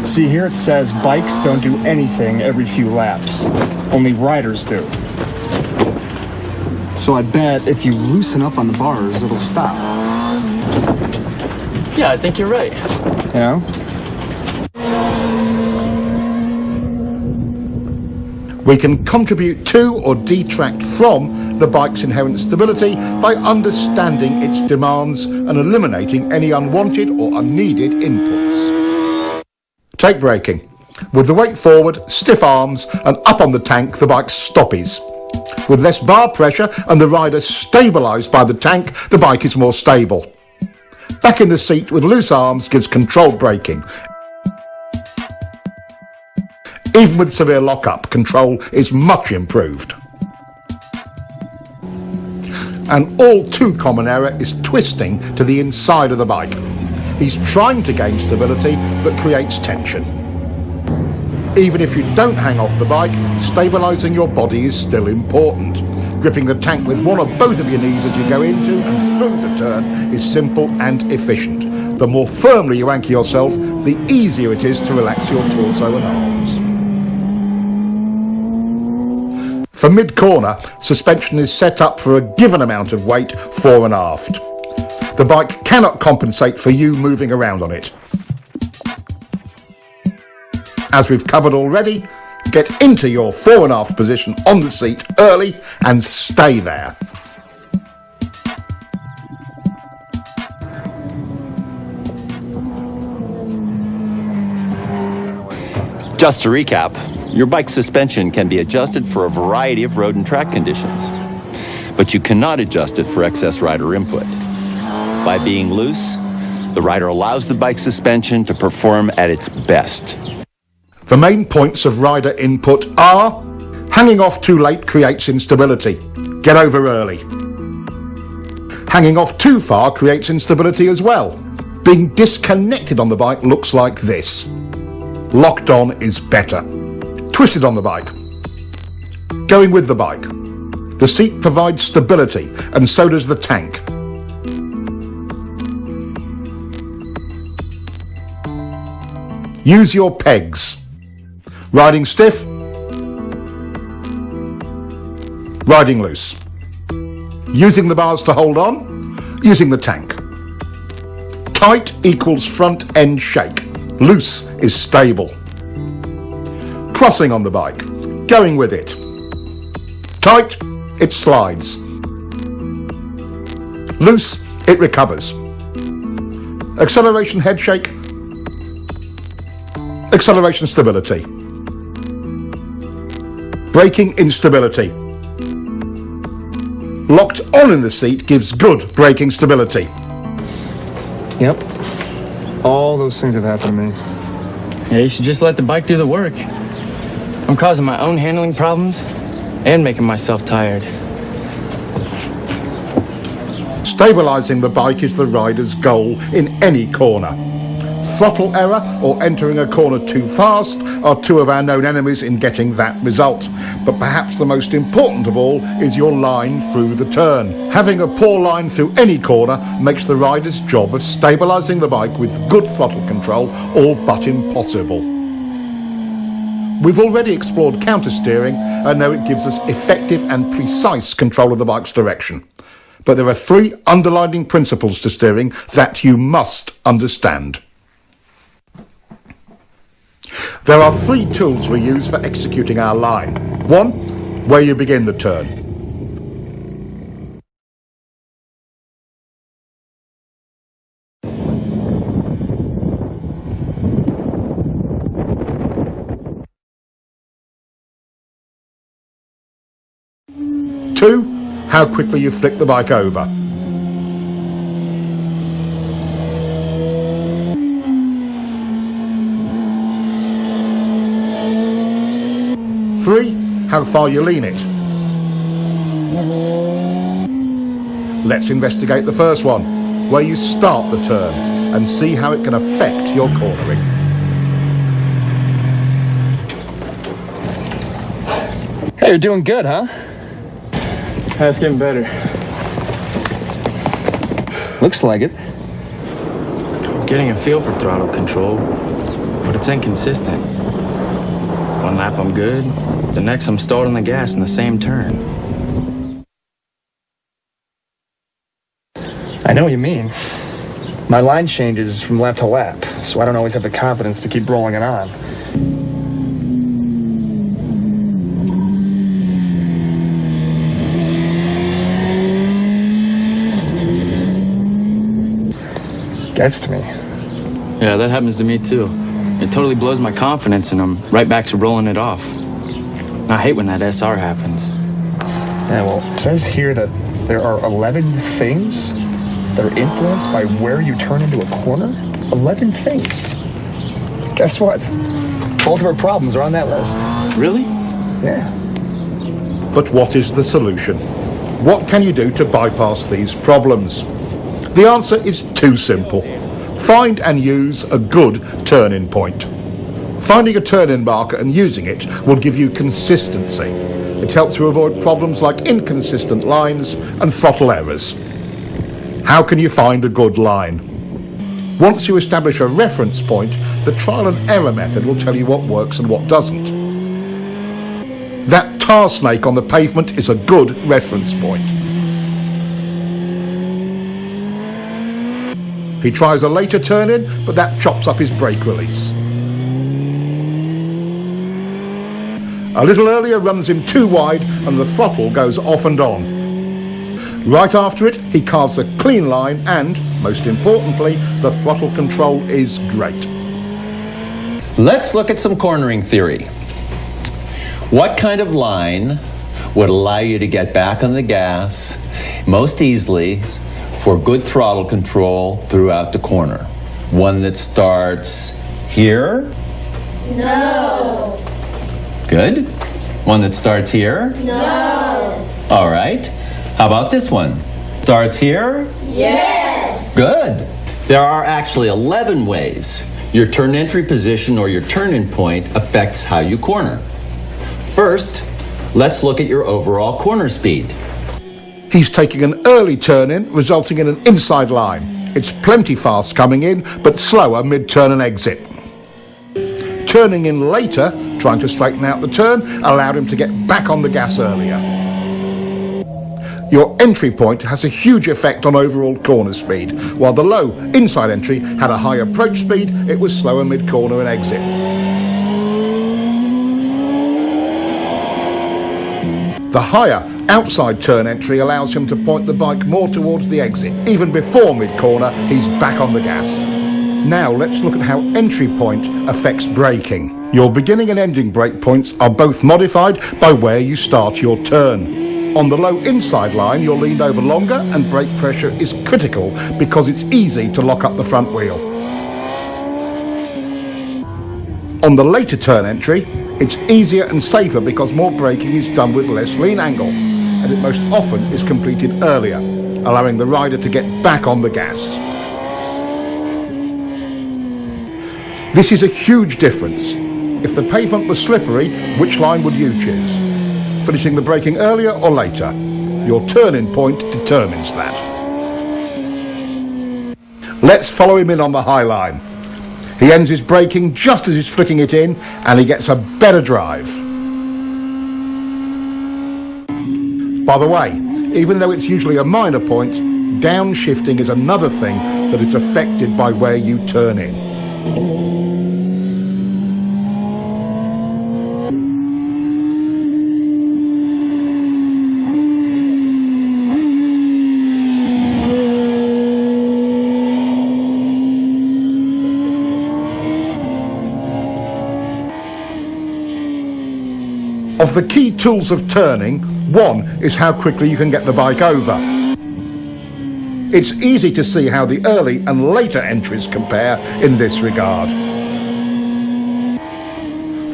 See, here it says bikes don't do anything every few laps. Only riders do. So I bet if you loosen up on the bars, it'll stop. Yeah, I think you're right. You know? We can contribute to or detract from the bike's inherent stability by understanding its demands and eliminating any unwanted or unneeded inputs. Take braking. With the weight forward, stiff arms, and up on the tank, the bike stoppies. With less bar pressure and the rider stabilised by the tank, the bike is more stable. Back in the seat with loose arms gives controlled braking. Even with severe lock-up, control is much improved. An all too common error is twisting to the inside of the bike. He's trying to gain stability but creates tension. Even if you don't hang off the bike, stabilising your body is still important. Gripping the tank with one or both of your knees as you go into and through the turn is simple and efficient. The more firmly you anchor yourself, the easier it is to relax your torso and arms. For mid-corner, suspension is set up for a given amount of weight fore and aft. The bike cannot compensate for you moving around on it. As we've covered already, get into your fore and aft position on the seat early and stay there. Just to recap, your bike's suspension can be adjusted for a variety of road and track conditions, but you cannot adjust it for excess rider input. By being loose, the rider allows the bike's suspension to perform at its best. The main points of rider input are: hanging off too late creates instability. Get over early. Hanging off too far creates instability as well. Being disconnected on the bike looks like this. Locked on is better. Twisted on the bike. Going with the bike. The seat provides stability, and so does the tank. Use your pegs. Riding stiff, riding loose. Using the bars to hold on, using the tank. Tight equals front end shake. Loose is stable. Crossing on the bike, going with it. Tight, it slides. Loose, it recovers. Acceleration head shake, acceleration stability. Braking instability. Locked on in the seat gives good braking stability. Yep. All those things have happened to me. Yeah, you should just let the bike do the work. I'm causing my own handling problems and making myself tired. Stabilising the bike is the rider's goal in any corner. Throttle error or entering a corner too fast are two of our known enemies in getting that result. But perhaps the most important of all is your line through the turn. Having a poor line through any corner makes the rider's job of stabilising the bike with good throttle control all but impossible. We've already explored counter-steering and know it gives us effective and precise control of the bike's direction. But there are three underlying principles to steering that you must understand. There are three tools we use for executing our line. One, where you begin the turn. Two, how quickly you flick the bike over. Three, how far you lean it. Let's investigate the first one, where you start the turn and see how it can affect your cornering. Hey, you're doing good, huh? That's getting better. Looks like it. I'm getting a feel for throttle control, but it's inconsistent. One lap I'm good, the next I'm stalled on the gas in the same turn. I know what you mean. My line changes from lap to lap, so I don't always have the confidence to keep rolling it on. Gets to me. Yeah, that happens to me too. It totally blows my confidence and I'm right back to rolling it off. I hate when that SR happens. Yeah, well, it says here that there are 11 things that are influenced by where you turn into a corner. 11 things. Guess what? Both of our problems are on that list. Really? Yeah. But what is the solution? What can you do to bypass these problems? The answer is too simple. Find and use a good turn-in point. Finding a turn-in marker and using it will give you consistency. It helps you avoid problems like inconsistent lines and throttle errors. How can you find a good line? Once you establish a reference point, the trial and error method will tell you what works and what doesn't. That tar snake on the pavement is a good reference point. He tries a later turn-in, but that chops up his brake release. A little earlier runs him too wide and the throttle goes off and on. Right after it, he carves a clean line and, most importantly, the throttle control is great. Let's look at some cornering theory. What kind of line would allow you to get back on the gas most easily for good throttle control throughout the corner? One that starts here? No. Good. One that starts here? No. All right. How about this one? Starts here? Yes. Good. There are actually 11 ways your turn entry position or your turn-in point affects how you corner. First, let's look at your overall corner speed. He's taking an early turn-in, resulting in an inside line. It's plenty fast coming in, but slower mid-turn and exit. Turning in later, trying to straighten out the turn, allowed him to get back on the gas earlier. Your entry point has a huge effect on overall corner speed. While the low inside entry had a high approach speed, it was slower mid-corner and exit. The higher outside turn entry allows him to point the bike more towards the exit. Even before mid-corner, he's back on the gas. Now let's look at how entry point affects braking. Your beginning and ending brake points are both modified by where you start your turn. On the low inside line, you're leaned over longer and brake pressure is critical because it's easy to lock up the front wheel. On the later turn entry, it's easier and safer because more braking is done with less lean angle, and it most often is completed earlier, allowing the rider to get back on the gas. This is a huge difference. If the pavement was slippery, which line would you choose? Finishing the braking earlier or later? Your turn-in point determines that. Let's follow him in on the high line. He ends his braking just as he's flicking it in, and he gets a better drive. By the way, even though it's usually a minor point, downshifting is another thing that is affected by where you turn in. Of the key tools of turning, one is how quickly you can get the bike over. It's easy to see how the early and later entries compare in this regard.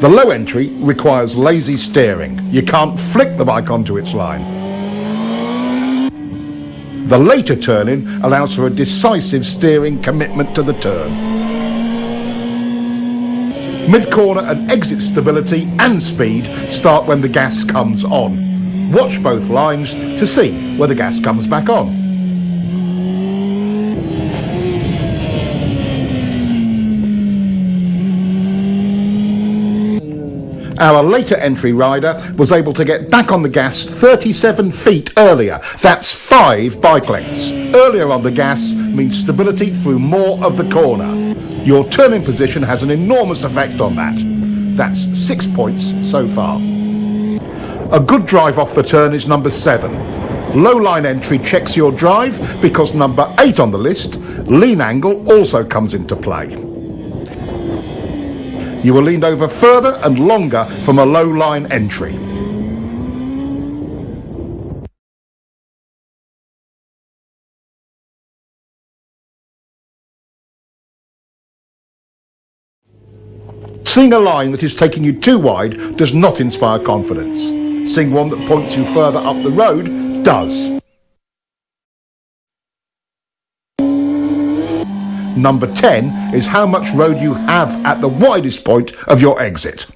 The low entry requires lazy steering. You can't flick the bike onto its line. The later turn-in allows for a decisive steering commitment to the turn. Mid-corner and exit stability and speed start when the gas comes on. Watch both lines to see where the gas comes back on. Our later entry rider was able to get back on the gas 37 feet earlier. That's 5 bike lengths. Earlier on the gas means stability through more of the corner. Your turn-in position has an enormous effect on that. That's 6 points so far. A good drive off the turn is number 7. Low line entry checks your drive because number 8 on the list, lean angle, also comes into play. You were leaned over further and longer from a low line entry. Seeing a line that is taking you too wide does not inspire confidence. Seeing one that points you further up the road does. Number 10 is how much road you have at the widest point of your exit.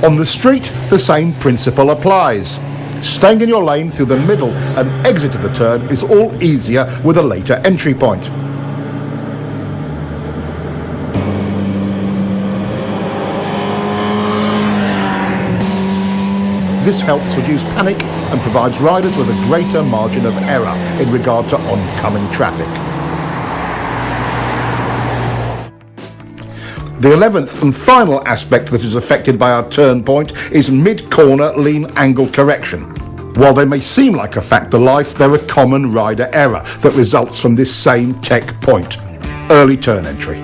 On the street, the same principle applies. Staying in your lane through the middle and exit of the turn is all easier with a later entry point. This helps reduce panic and provides riders with a greater margin of error in regard to oncoming traffic. The 11th and final aspect that is affected by our turn point is mid-corner lean angle correction. While they may seem like a fact of life, they're a common rider error that results from this same tech point: early turn entry.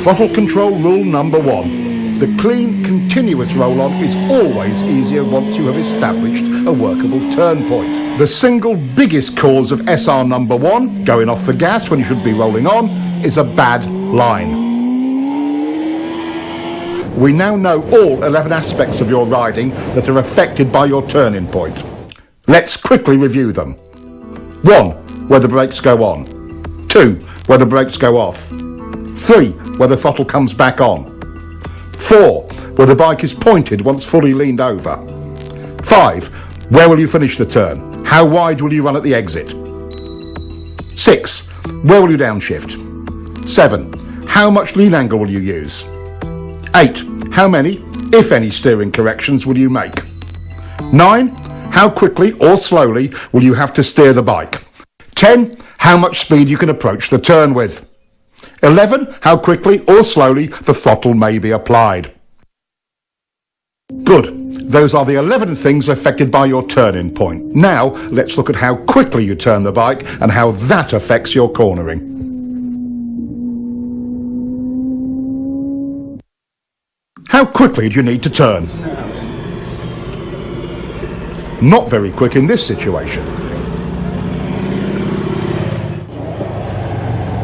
Throttle control rule number 1. The clean, continuous roll-on is always easier once you have established a workable turn point. The single biggest cause of SR number 1, going off the gas when you should be rolling on, is a bad line. We now know all 11 aspects of your riding that are affected by your turning point. Let's quickly review them. 1. Where the brakes go on. 2. Where the brakes go off. 3. Where the throttle comes back on. 4. Where the bike is pointed once fully leaned over. 5. Where will you finish the turn? How wide will you run at the exit? 6. Where will you downshift? 7. How much lean angle will you use? 8. How many, if any, steering corrections will you make? 9. How quickly or slowly will you have to steer the bike? 10. How much speed you can approach the turn with. 11. How quickly or slowly the throttle may be applied. Good. Those are the 11 things affected by your turning point. Now, let's look at how quickly you turn the bike and how that affects your cornering. How quickly do you need to turn? Not very quick in this situation.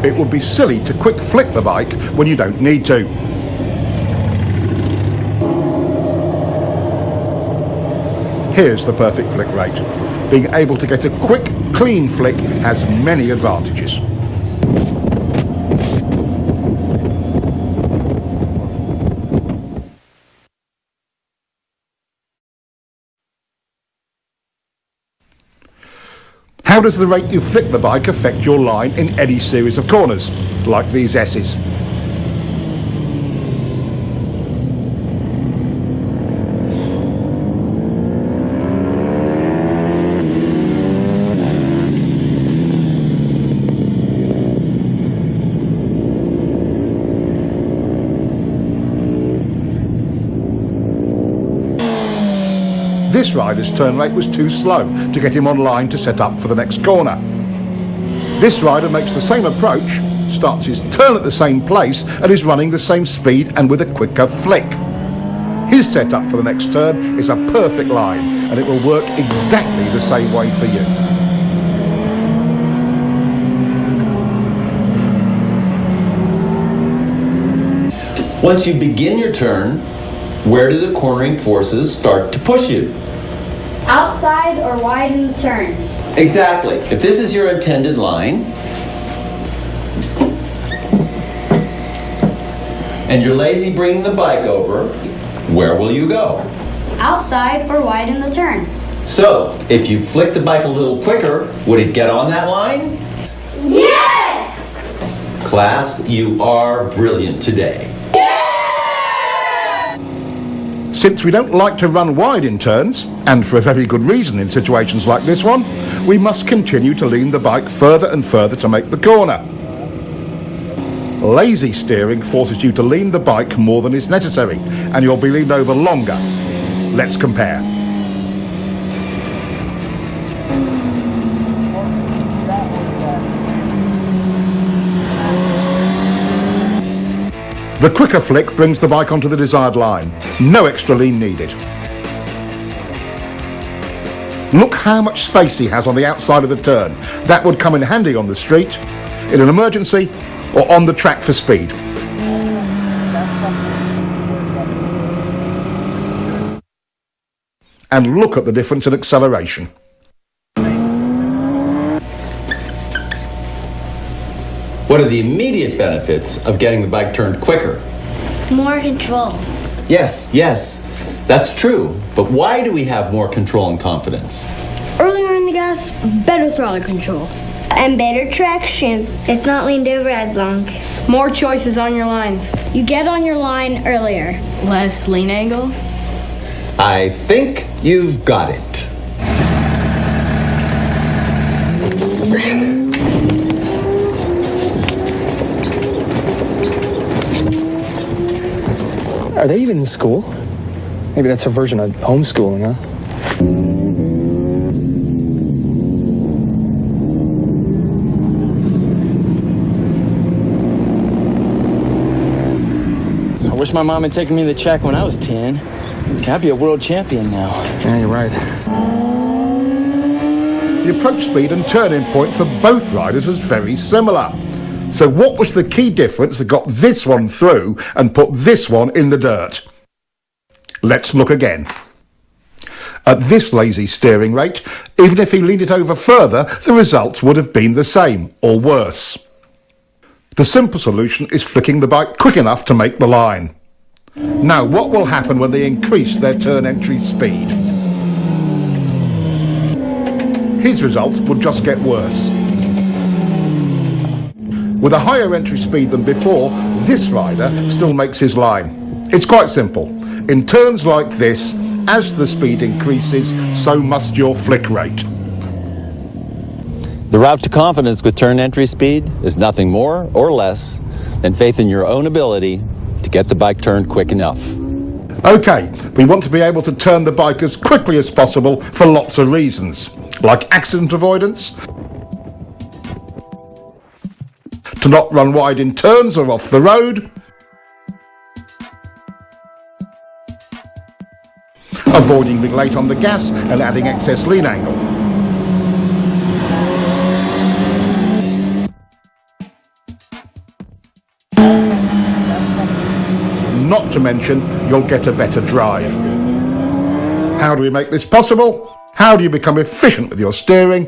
It would be silly to quick flick the bike when you don't need to. Here's the perfect flick rate. Being able to get a quick, clean flick has many advantages. How does the rate you flick the bike affect your line in any series of corners, like these S's? This rider's turn rate was too slow to get him on line to set up for the next corner. This rider makes the same approach, starts his turn at the same place and is running the same speed and with a quicker flick. His setup for the next turn is a perfect line and it will work exactly the same way for you. Once you begin your turn, where do the cornering forces start to push you? Outside or wide in the turn. Exactly. If this is your intended line, and you're lazy bringing the bike over, where will you go? Outside or wide in the turn. So, if you flick the bike a little quicker, would it get on that line? Yes! Class, you are brilliant today. Since we don't like to run wide in turns, and for a very good reason in situations like this one, we must continue to lean the bike further and further to make the corner. Lazy steering forces you to lean the bike more than is necessary, and you'll be leaned over longer. Let's compare. The quicker flick brings the bike onto the desired line. No extra lean needed. Look how much space he has on the outside of the turn. That would come in handy on the street, in an emergency, or on the track for speed. And look at the difference in acceleration. What are the immediate benefits of getting the bike turned quicker? More control. Yes, that's true. But why do we have more control and confidence? Earlier in the gas, better throttle control. And better traction. It's not leaned over as long. More choices on your lines. You get on your line earlier. Less lean angle. I think you've got it. Are they even in school? Maybe that's a version of homeschooling, huh? I wish my mom had taken me to the track when I was 10. I'd be a world champion now. Yeah, you're right. The approach speed and turning point for both riders was very similar. So what was the key difference that got this one through and put this one in the dirt? Let's look again. At this lazy steering rate, even if he leaned it over further, the results would have been the same, or worse. The simple solution is flicking the bike quick enough to make the line. Now, what will happen when they increase their turn entry speed? His results will just get worse. With a higher entry speed than before, this rider still makes his line. It's quite simple. In turns like this, as the speed increases, so must your flick rate. The route to confidence with turn entry speed is nothing more or less than faith in your own ability to get the bike turned quick enough. Okay, we want to be able to turn the bike as quickly as possible for lots of reasons, like accident avoidance, to not run wide in turns or off the road, avoiding being late on the gas and adding excess lean angle. Not to mention, you'll get a better drive. How do we make this possible? How do you become efficient with your steering?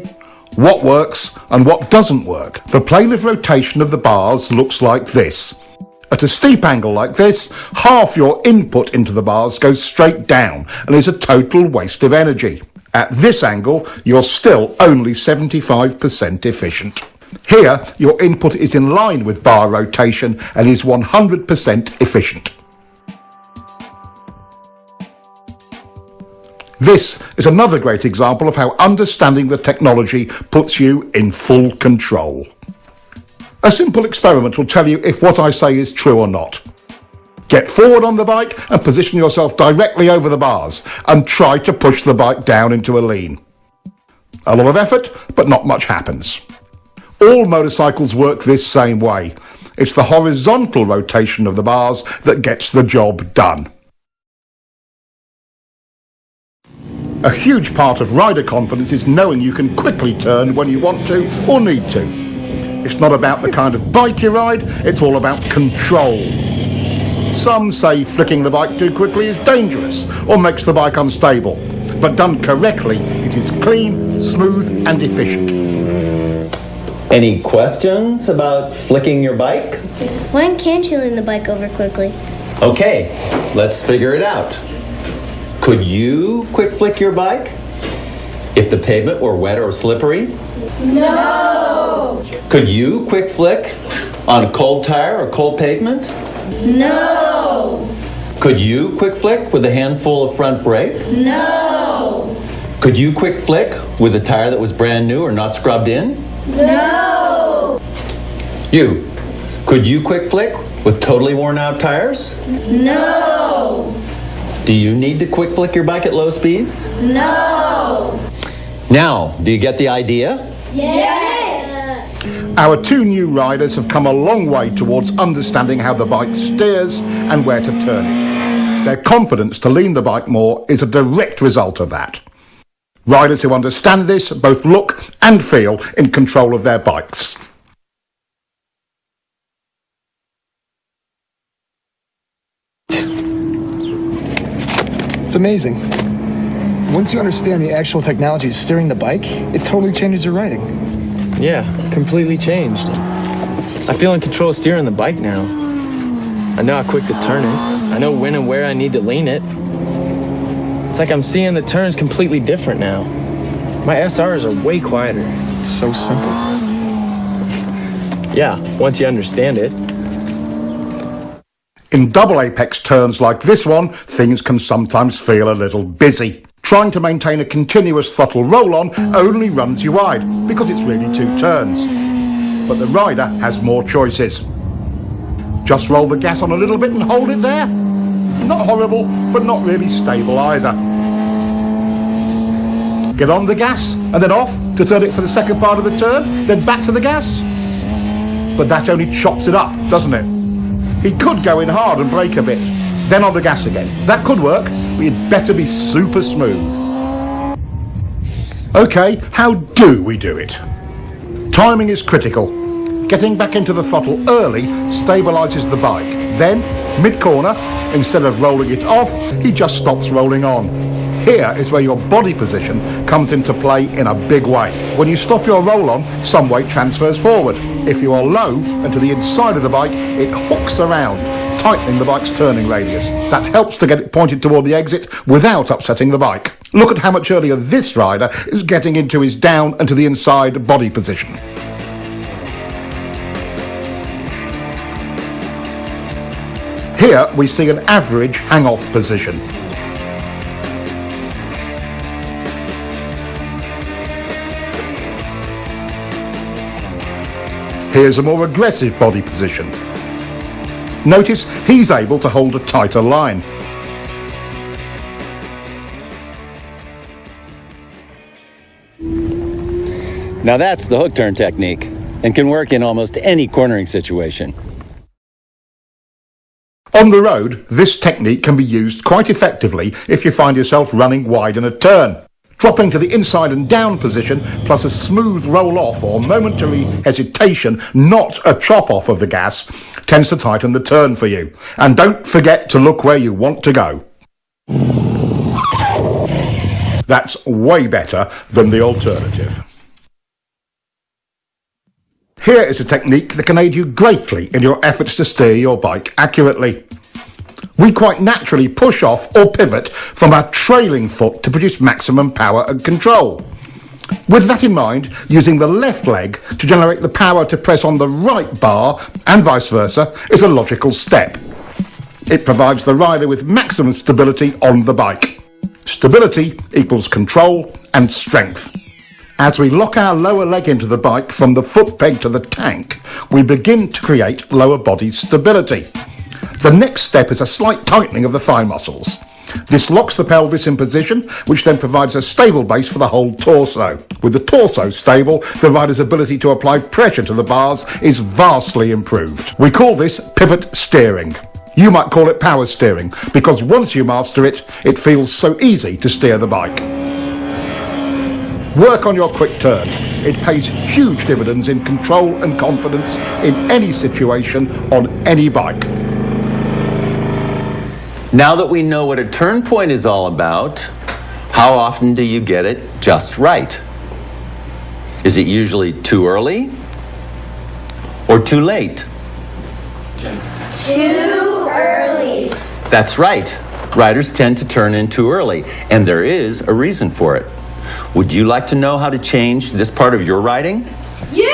What works and what doesn't work? The plane of rotation of the bars looks like this. At a steep angle like this, half your input into the bars goes straight down and is a total waste of energy. At this angle, you're still only 75% efficient. Here, your input is in line with bar rotation and is 100% efficient. This is another great example of how understanding the technology puts you in full control. A simple experiment will tell you if what I say is true or not. Get forward on the bike and position yourself directly over the bars and try to push the bike down into a lean. A lot of effort, but not much happens. All motorcycles work this same way. It's the horizontal rotation of the bars that gets the job done. A huge part of rider confidence is knowing you can quickly turn when you want to or need to. It's not about the kind of bike you ride, it's all about control. Some say flicking the bike too quickly is dangerous or makes the bike unstable, but done correctly, it is clean, smooth and efficient. Any questions about flicking your bike? When can't you lean the bike over quickly? Okay, let's figure it out. Could you quick flick your bike if the pavement were wet or slippery? No! Could you quick flick on a cold tire or cold pavement? No! Could you quick flick with a handful of front brake? No! Could you quick flick with a tire that was brand new or not scrubbed in? No! You, could you quick flick with totally worn out tires? No! Do you need to quick flick your bike at low speeds? No! Now, do you get the idea? Yes! Our two new riders have come a long way towards understanding how the bike steers and where to turn it. Their confidence to lean the bike more is a direct result of that. Riders who understand this both look and feel in control of their bikes. It's amazing. Once you understand the actual technology steering the bike, it totally changes your riding. Yeah, completely changed. I feel in control of steering the bike now. I know how quick to turn it. I know when and where I need to lean it. It's like I'm seeing the turns completely different now. My SRs are way quieter. It's so simple. Yeah, once you understand it. In double apex turns like this one, things can sometimes feel a little busy. Trying to maintain a continuous throttle roll-on only runs you wide, because it's really two turns. But the rider has more choices. Just roll the gas on a little bit and hold it there. Not horrible, but not really stable either. Get on the gas and then off to turn it for the second part of the turn, then back to the gas. But that only chops it up, doesn't it? He could go in hard and brake a bit, then on the gas again. That could work, but you'd better be super smooth. Okay, how do we do it? Timing is critical. Getting back into the throttle early stabilises the bike. Then, mid-corner, instead of rolling it off, he just stops rolling on. Here is where your body position comes into play in a big way. When you stop your roll-on, some weight transfers forward. If you are low and to the inside of the bike, it hooks around, tightening the bike's turning radius. That helps to get it pointed toward the exit without upsetting the bike. Look at how much earlier this rider is getting into his down and to the inside body position. Here we see an average hang-off position. Here's a more aggressive body position. Notice he's able to hold a tighter line. Now that's the hook turn technique and can work in almost any cornering situation. On the road, this technique can be used quite effectively if you find yourself running wide in a turn. Dropping to the inside and down position, plus a smooth roll-off or momentary hesitation, not a chop-off of the gas, tends to tighten the turn for you. And don't forget to look where you want to go. That's way better than the alternative. Here is a technique that can aid you greatly in your efforts to steer your bike accurately. We quite naturally push off or pivot from our trailing foot to produce maximum power and control. With that in mind, using the left leg to generate the power to press on the right bar and vice versa is a logical step. It provides the rider with maximum stability on the bike. Stability equals control and strength. As we lock our lower leg into the bike from the foot peg to the tank, we begin to create lower body stability. The next step is a slight tightening of the thigh muscles. This locks the pelvis in position, which then provides a stable base for the whole torso. With the torso stable, the rider's ability to apply pressure to the bars is vastly improved. We call this pivot steering. You might call it power steering, because once you master it, it feels so easy to steer the bike. Work on your quick turn. It pays huge dividends in control and confidence in any situation on any bike. Now that we know what a turn point is all about, how often do you get it just right? Is it usually too early or too late? Too early. That's right. Riders tend to turn in too early, and there is a reason for it. Would you like to know how to change this part of your riding? Yeah!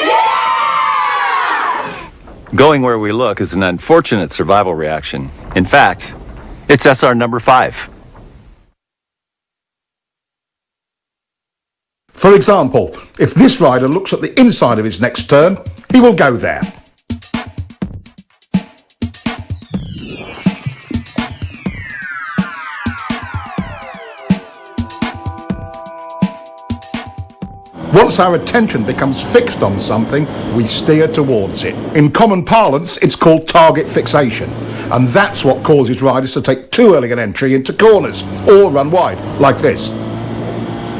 Going where we look is an unfortunate survival reaction. In fact, it's SR number 5. For example, if this rider looks at the inside of his next turn, he will go there. Once our attention becomes fixed on something, we steer towards it. In common parlance, it's called target fixation, and that's what causes riders to take too early an entry into corners, or run wide, like this.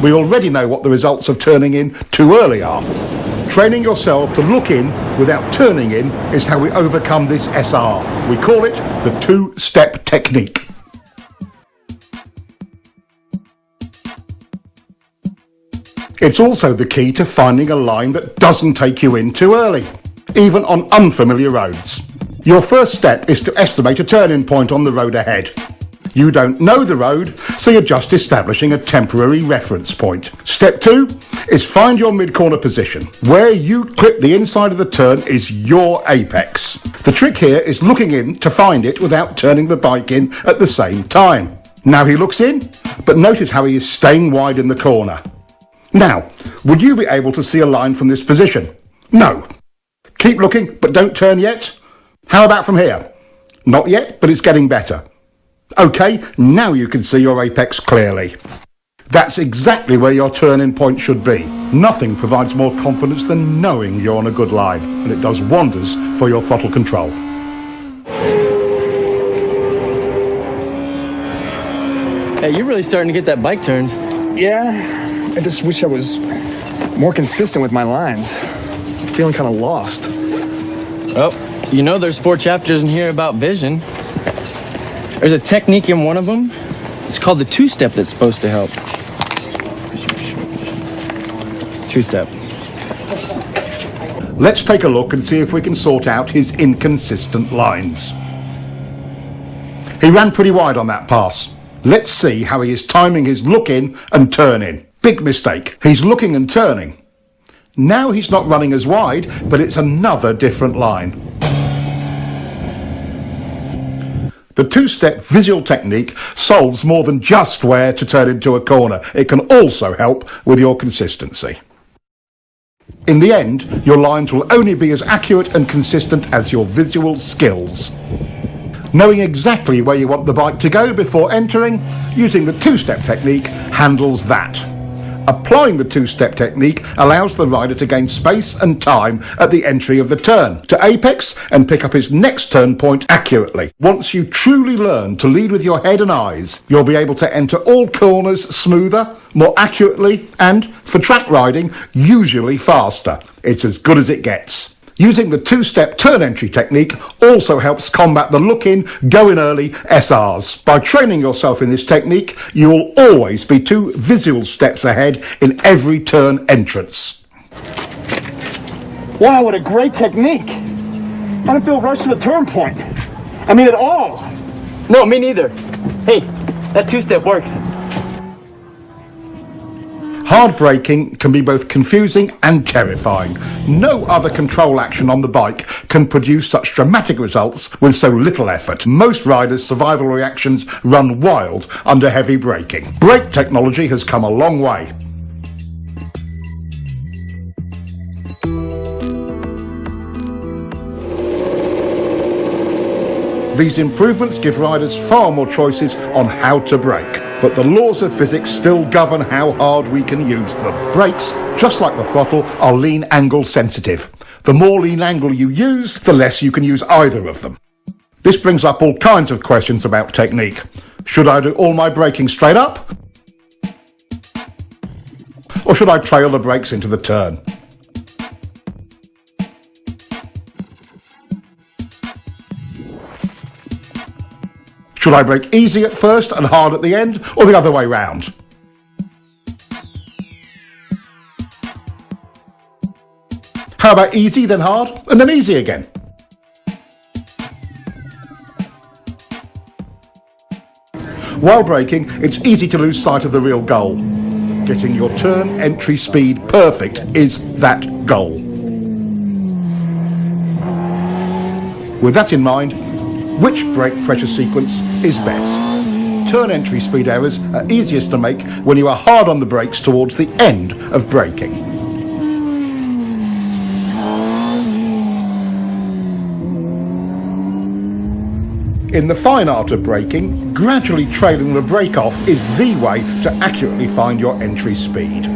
we already know what the results of turning in too early are. Training yourself to look in without turning in is how we overcome this SR. We call it the two-step technique. It's also the key to finding a line that doesn't take you in too early, even on unfamiliar roads. Your first step is to estimate a turning point on the road ahead. You don't know the road, so you're just establishing a temporary reference point. Step 2 is find your mid-corner position. Where you clip the inside of the turn is your apex. The trick here is looking in to find it without turning the bike in at the same time. Now he looks in, but notice how he is staying wide in the corner. Now, would you be able to see a line from this position? No. Keep looking, but don't turn yet. How about from here? Not yet, but it's getting better. Okay, now you can see your apex clearly. That's exactly where your turning point should be. Nothing provides more confidence than knowing you're on a good line, and it does wonders for your throttle control. Hey, you're really starting to get that bike turned. Yeah, I just wish I was more consistent with my lines. I'm feeling kind of lost. Well, you know there's 4 chapters in here about vision. There's a technique in one of them. It's called the two-step that's supposed to help. Two-step. Let's take a look and see if we can sort out his inconsistent lines. He ran pretty wide on that pass. Let's see how he is timing his look in and turn in. Big mistake. He's looking and turning. Now he's not running as wide, but it's another different line. The two-step visual technique solves more than just where to turn into a corner. It can also help with your consistency. In the end, your lines will only be as accurate and consistent as your visual skills. Knowing exactly where you want the bike to go before entering, using the two-step technique handles that. Applying the two-step technique allows the rider to gain space and time at the entry of the turn, to apex and pick up his next turn point accurately. Once you truly learn to lead with your head and eyes, you'll be able to enter all corners smoother, more accurately, and, for track riding, usually faster. It's as good as it gets. Using the two-step turn entry technique also helps combat the look-in, go-in early SRs. By training yourself in this technique, you will always be 2 visual steps ahead in every turn entrance. Wow, what a great technique. I don't feel rushed to the turn point. I mean, at all. No, me neither. Hey, that two-step works. Hard braking can be both confusing and terrifying. No other control action on the bike can produce such dramatic results with so little effort. Most riders' survival reactions run wild under heavy braking. Brake technology has come a long way. These improvements give riders far more choices on how to brake, but the laws of physics still govern how hard we can use them. Brakes, just like the throttle, are lean angle sensitive. The more lean angle you use, the less you can use either of them. This brings up all kinds of questions about technique. Should I do all my braking straight up? Or should I trail the brakes into the turn? Should I brake easy at first and hard at the end, or the other way round? How about easy, then hard, and then easy again? While braking, it's easy to lose sight of the real goal. Getting your turn entry speed perfect is that goal. With that in mind, which brake pressure sequence is best? Turn entry speed errors are easiest to make when you are hard on the brakes towards the end of braking. In the fine art of braking, gradually trailing the brake off is the way to accurately find your entry speed.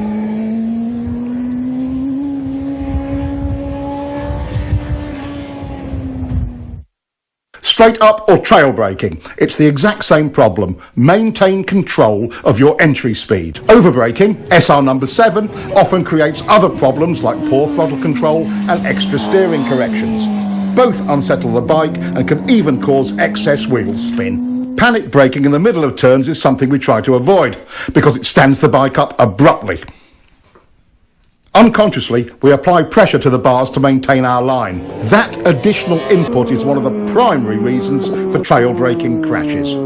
Straight up or trail braking, it's the exact same problem. Maintain control of your entry speed. Overbraking, SR number 7, often creates other problems like poor throttle control and extra steering corrections. Both unsettle the bike and can even cause excess wheel spin. Panic braking in the middle of turns is something we try to avoid because it stands the bike up abruptly. Unconsciously, we apply pressure to the bars to maintain our line. That additional input is one of the primary reasons for trail braking crashes.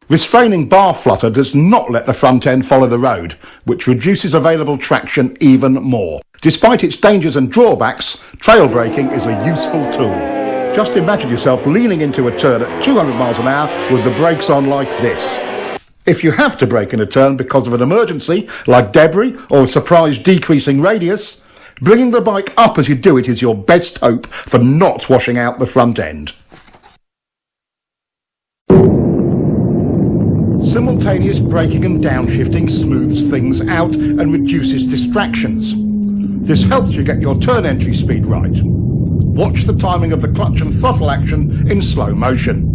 Restraining bar flutter does not let the front end follow the road, which reduces available traction even more. Despite its dangers and drawbacks, trail braking is a useful tool. Just imagine yourself leaning into a turn at 200 miles an hour with the brakes on like this. If you have to brake in a turn because of an emergency, like debris or a surprise decreasing radius, bringing the bike up as you do it is your best hope for not washing out the front end. Simultaneous braking and downshifting smooths things out and reduces distractions. This helps you get your turn entry speed right. Watch the timing of the clutch and throttle action in slow motion.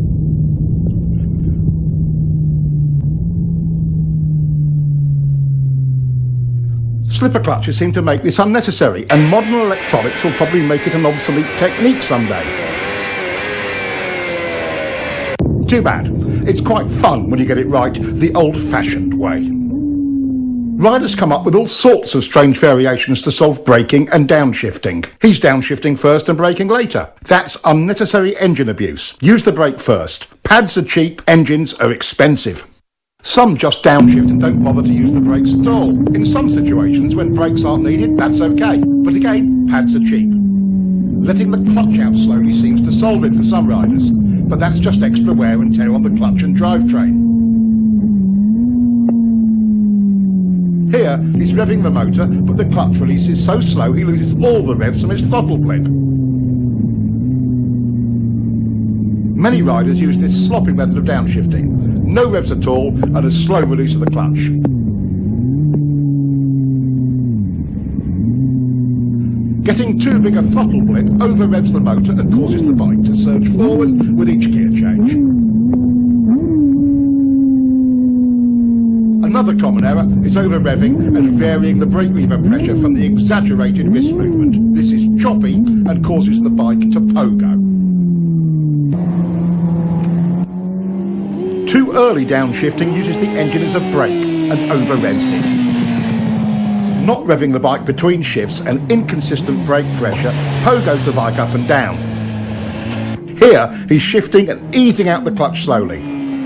Slipper clutches seem to make this unnecessary, and modern electronics will probably make it an obsolete technique someday. Too bad. It's quite fun when you get it right the old-fashioned way. Riders come up with all sorts of strange variations to solve braking and downshifting. He's downshifting first and braking later. That's unnecessary engine abuse. Use the brake first. Pads are cheap, engines are expensive. Some just downshift and don't bother to use the brakes at all. In some situations, when brakes aren't needed, that's okay. But again, pads are cheap. Letting the clutch out slowly seems to solve it for some riders, but that's just extra wear and tear on the clutch and drivetrain. Here, he's revving the motor, but the clutch release is so slow he loses all the revs from his throttle blip. Many riders use this sloppy method of downshifting. No revs at all and a slow release of the clutch. Getting too big a throttle blip over-revs the motor and causes the bike to surge forward with each gear change. Another common error is over-revving and varying the brake lever pressure from the exaggerated wrist movement. This is choppy and causes the bike to pogo. Too early downshifting uses the engine as a brake and over-revs it. Not revving the bike between shifts and inconsistent brake pressure pogos the bike up and down. Here, he's shifting and easing out the clutch slowly.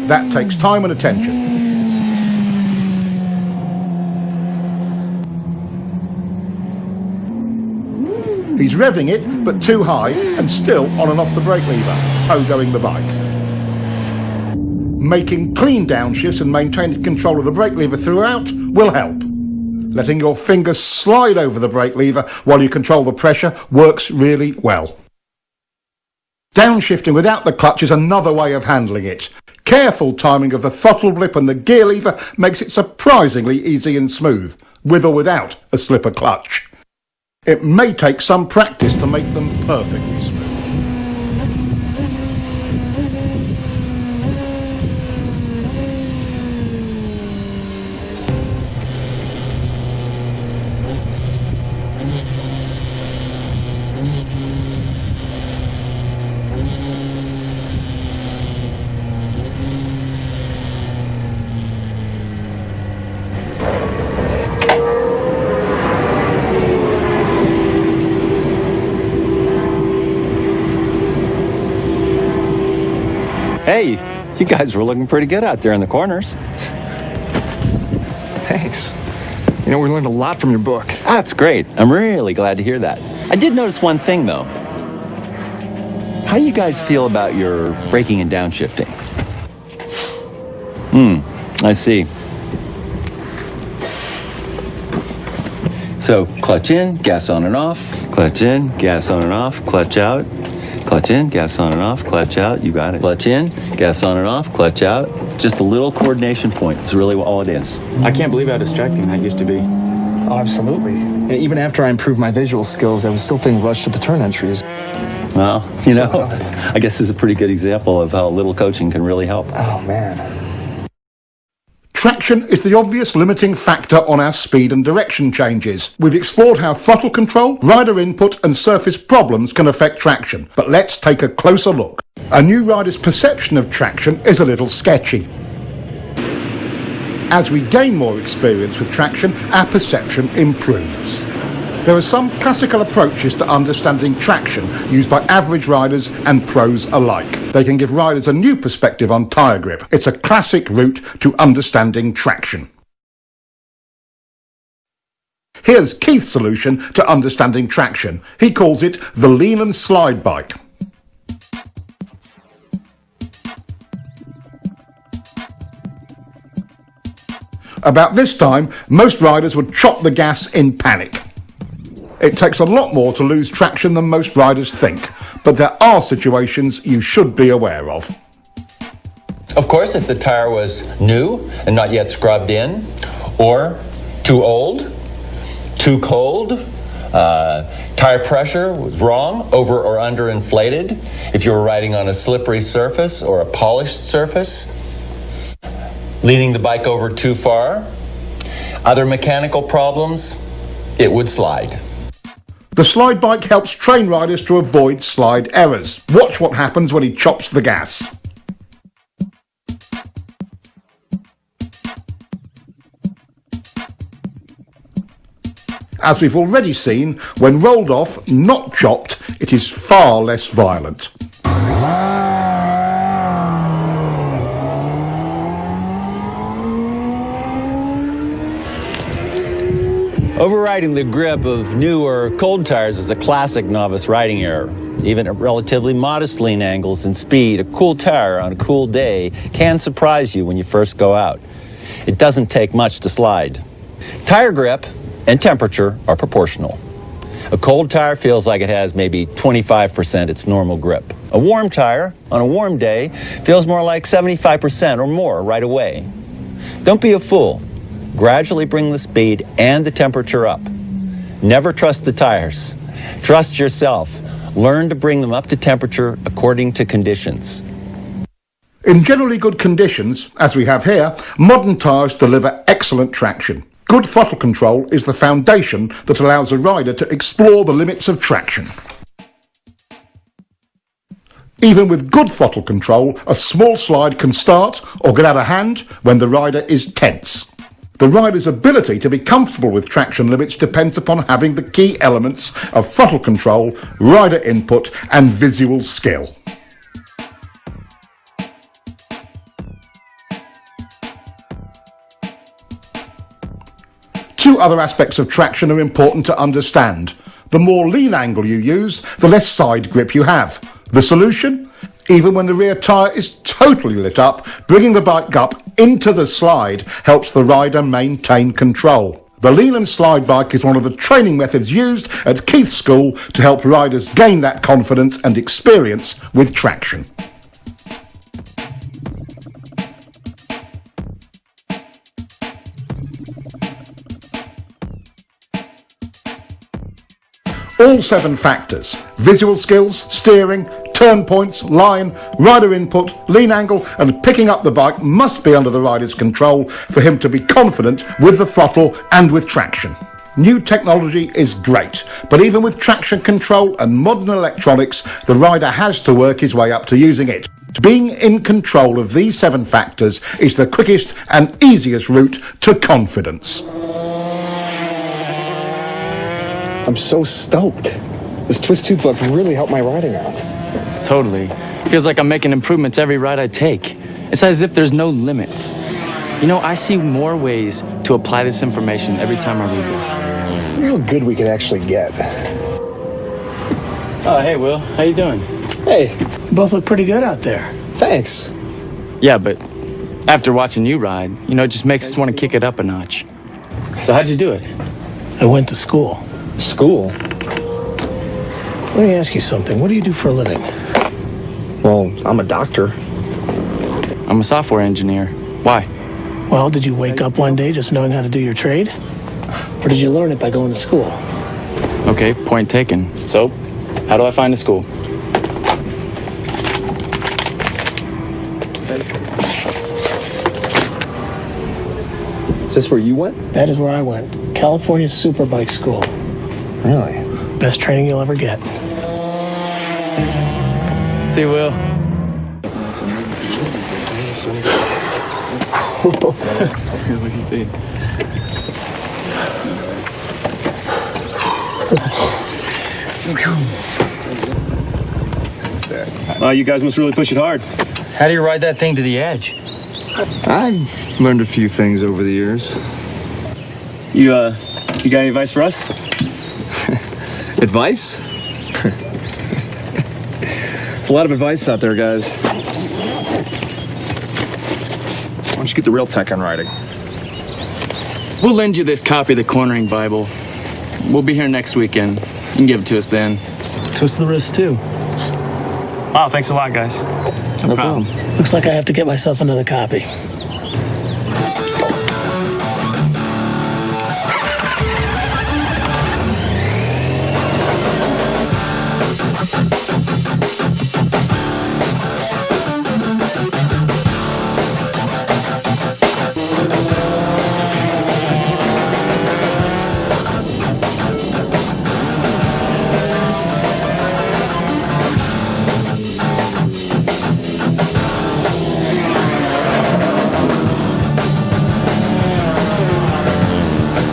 That takes time and attention. He's revving it, but too high and still on and off the brake lever, pogoing the bike. Making clean downshifts and maintaining control of the brake lever throughout will help. Letting your fingers slide over the brake lever while you control the pressure works really well. Downshifting without the clutch is another way of handling it. Careful timing of the throttle blip and the gear lever makes it surprisingly easy and smooth, with or without a slipper clutch. It may take some practice to make them perfectly smooth. Hey, you guys were looking pretty good out there in the corners. Thanks. You know, we learned a lot from your book. That's great. I'm really glad to hear that. I did notice one thing, though. How do you guys feel about your braking and downshifting? I see. So, clutch in, gas on and off. Clutch in, gas on and off, clutch out. Clutch in, gas on and off, clutch out, you got it. Clutch in, gas on and off, clutch out. Just a little coordination point. It's really all it is. I can't believe how distracting that used to be. Oh, absolutely. And even after I improved my visual skills, I was still feeling rushed at the turn entries. Well, you know, I guess this is a pretty good example of how little coaching can really help. Oh, man. Traction is the obvious limiting factor on our speed and direction changes. We've explored how throttle control, rider input and surface problems can affect traction, but let's take a closer look. A new rider's perception of traction is a little sketchy. As we gain more experience with traction, our perception improves. There are some classical approaches to understanding traction used by average riders and pros alike. They can give riders a new perspective on tyre grip. It's a classic route to understanding traction. Here's Keith's solution to understanding traction. He calls it the Lehmann slide bike. About this time, most riders would chop the gas in panic. It takes a lot more to lose traction than most riders think, but there are situations you should be aware of. Of course, if the tire was new and not yet scrubbed in, or too old, too cold, tire pressure was wrong, over or under inflated, if you were riding on a slippery surface or a polished surface, leaning the bike over too far, other mechanical problems, it would slide. The slide bike helps train riders to avoid slide errors. Watch what happens when he chops the gas. As we've already seen, when rolled off, not chopped, it is far less violent. Overriding the grip of new or cold tires is a classic novice riding error. Even at relatively modest lean angles and speed, a cool tire on a cool day can surprise you when you first go out. It doesn't take much to slide. Tire grip and temperature are proportional. A cold tire feels like it has maybe 25% its normal grip. A warm tire on a warm day feels more like 75% or more right away. Don't be a fool. Gradually bring the speed and the temperature up. Never trust the tires. Trust yourself. Learn to bring them up to temperature according to conditions. In generally good conditions, as we have here, modern tyres deliver excellent traction. Good throttle control is the foundation that allows a rider to explore the limits of traction. Even with good throttle control, a small slide can start or get out of hand when the rider is tense. The rider's ability to be comfortable with traction limits depends upon having the key elements of throttle control, rider input and visual skill. Two other aspects of traction are important to understand. The more lean angle you use, the less side grip you have. The solution? Even when the rear tyre is totally lit up, bringing the bike up into the slide helps the rider maintain control. The Lehmann slide bike is one of the training methods used at Keith's school to help riders gain that confidence and experience with traction. All 7 factors, visual skills, steering, turn points, line, rider input, lean angle and picking up the bike must be under the rider's control for him to be confident with the throttle and with traction. New technology is great, but even with traction control and modern electronics, the rider has to work his way up to using it. Being in control of these 7 factors is the quickest and easiest route to confidence. I'm so stoked. This twist tube book really helped my riding out. Totally. Feels like I'm making improvements every ride I take. It's as if there's no limits. You know, I see more ways to apply this information every time I read this. Look how good we could actually get. Oh, hey, Will. How you doing? Hey. You both look pretty good out there. Thanks. Yeah, but after watching you ride, you know, it just makes us want to kick it up a notch. So how'd you do it? I went to school. School? Let me ask you something. What do you do for a living? Well, I'm a doctor. I'm a software engineer. Why? Well, did you wake up one day just knowing how to do your trade? Or did you learn it by going to school? Okay, point taken. So, how do I find a school? Is this where you went? That is where I went. California Superbike School. Really? Best training you'll ever get. See you, Will. You guys must really push it hard. How do you ride that thing to the edge? I've learned a few things over the years. You got any advice for us? Advice? There's a lot of advice out there, guys. Why don't you get the real tech on riding? We'll lend you this copy of the Cornering Bible. We'll be here next weekend. You can give it to us then. Twist the wrist, too. Wow, thanks a lot, guys. No problem. Looks like I have to get myself another copy.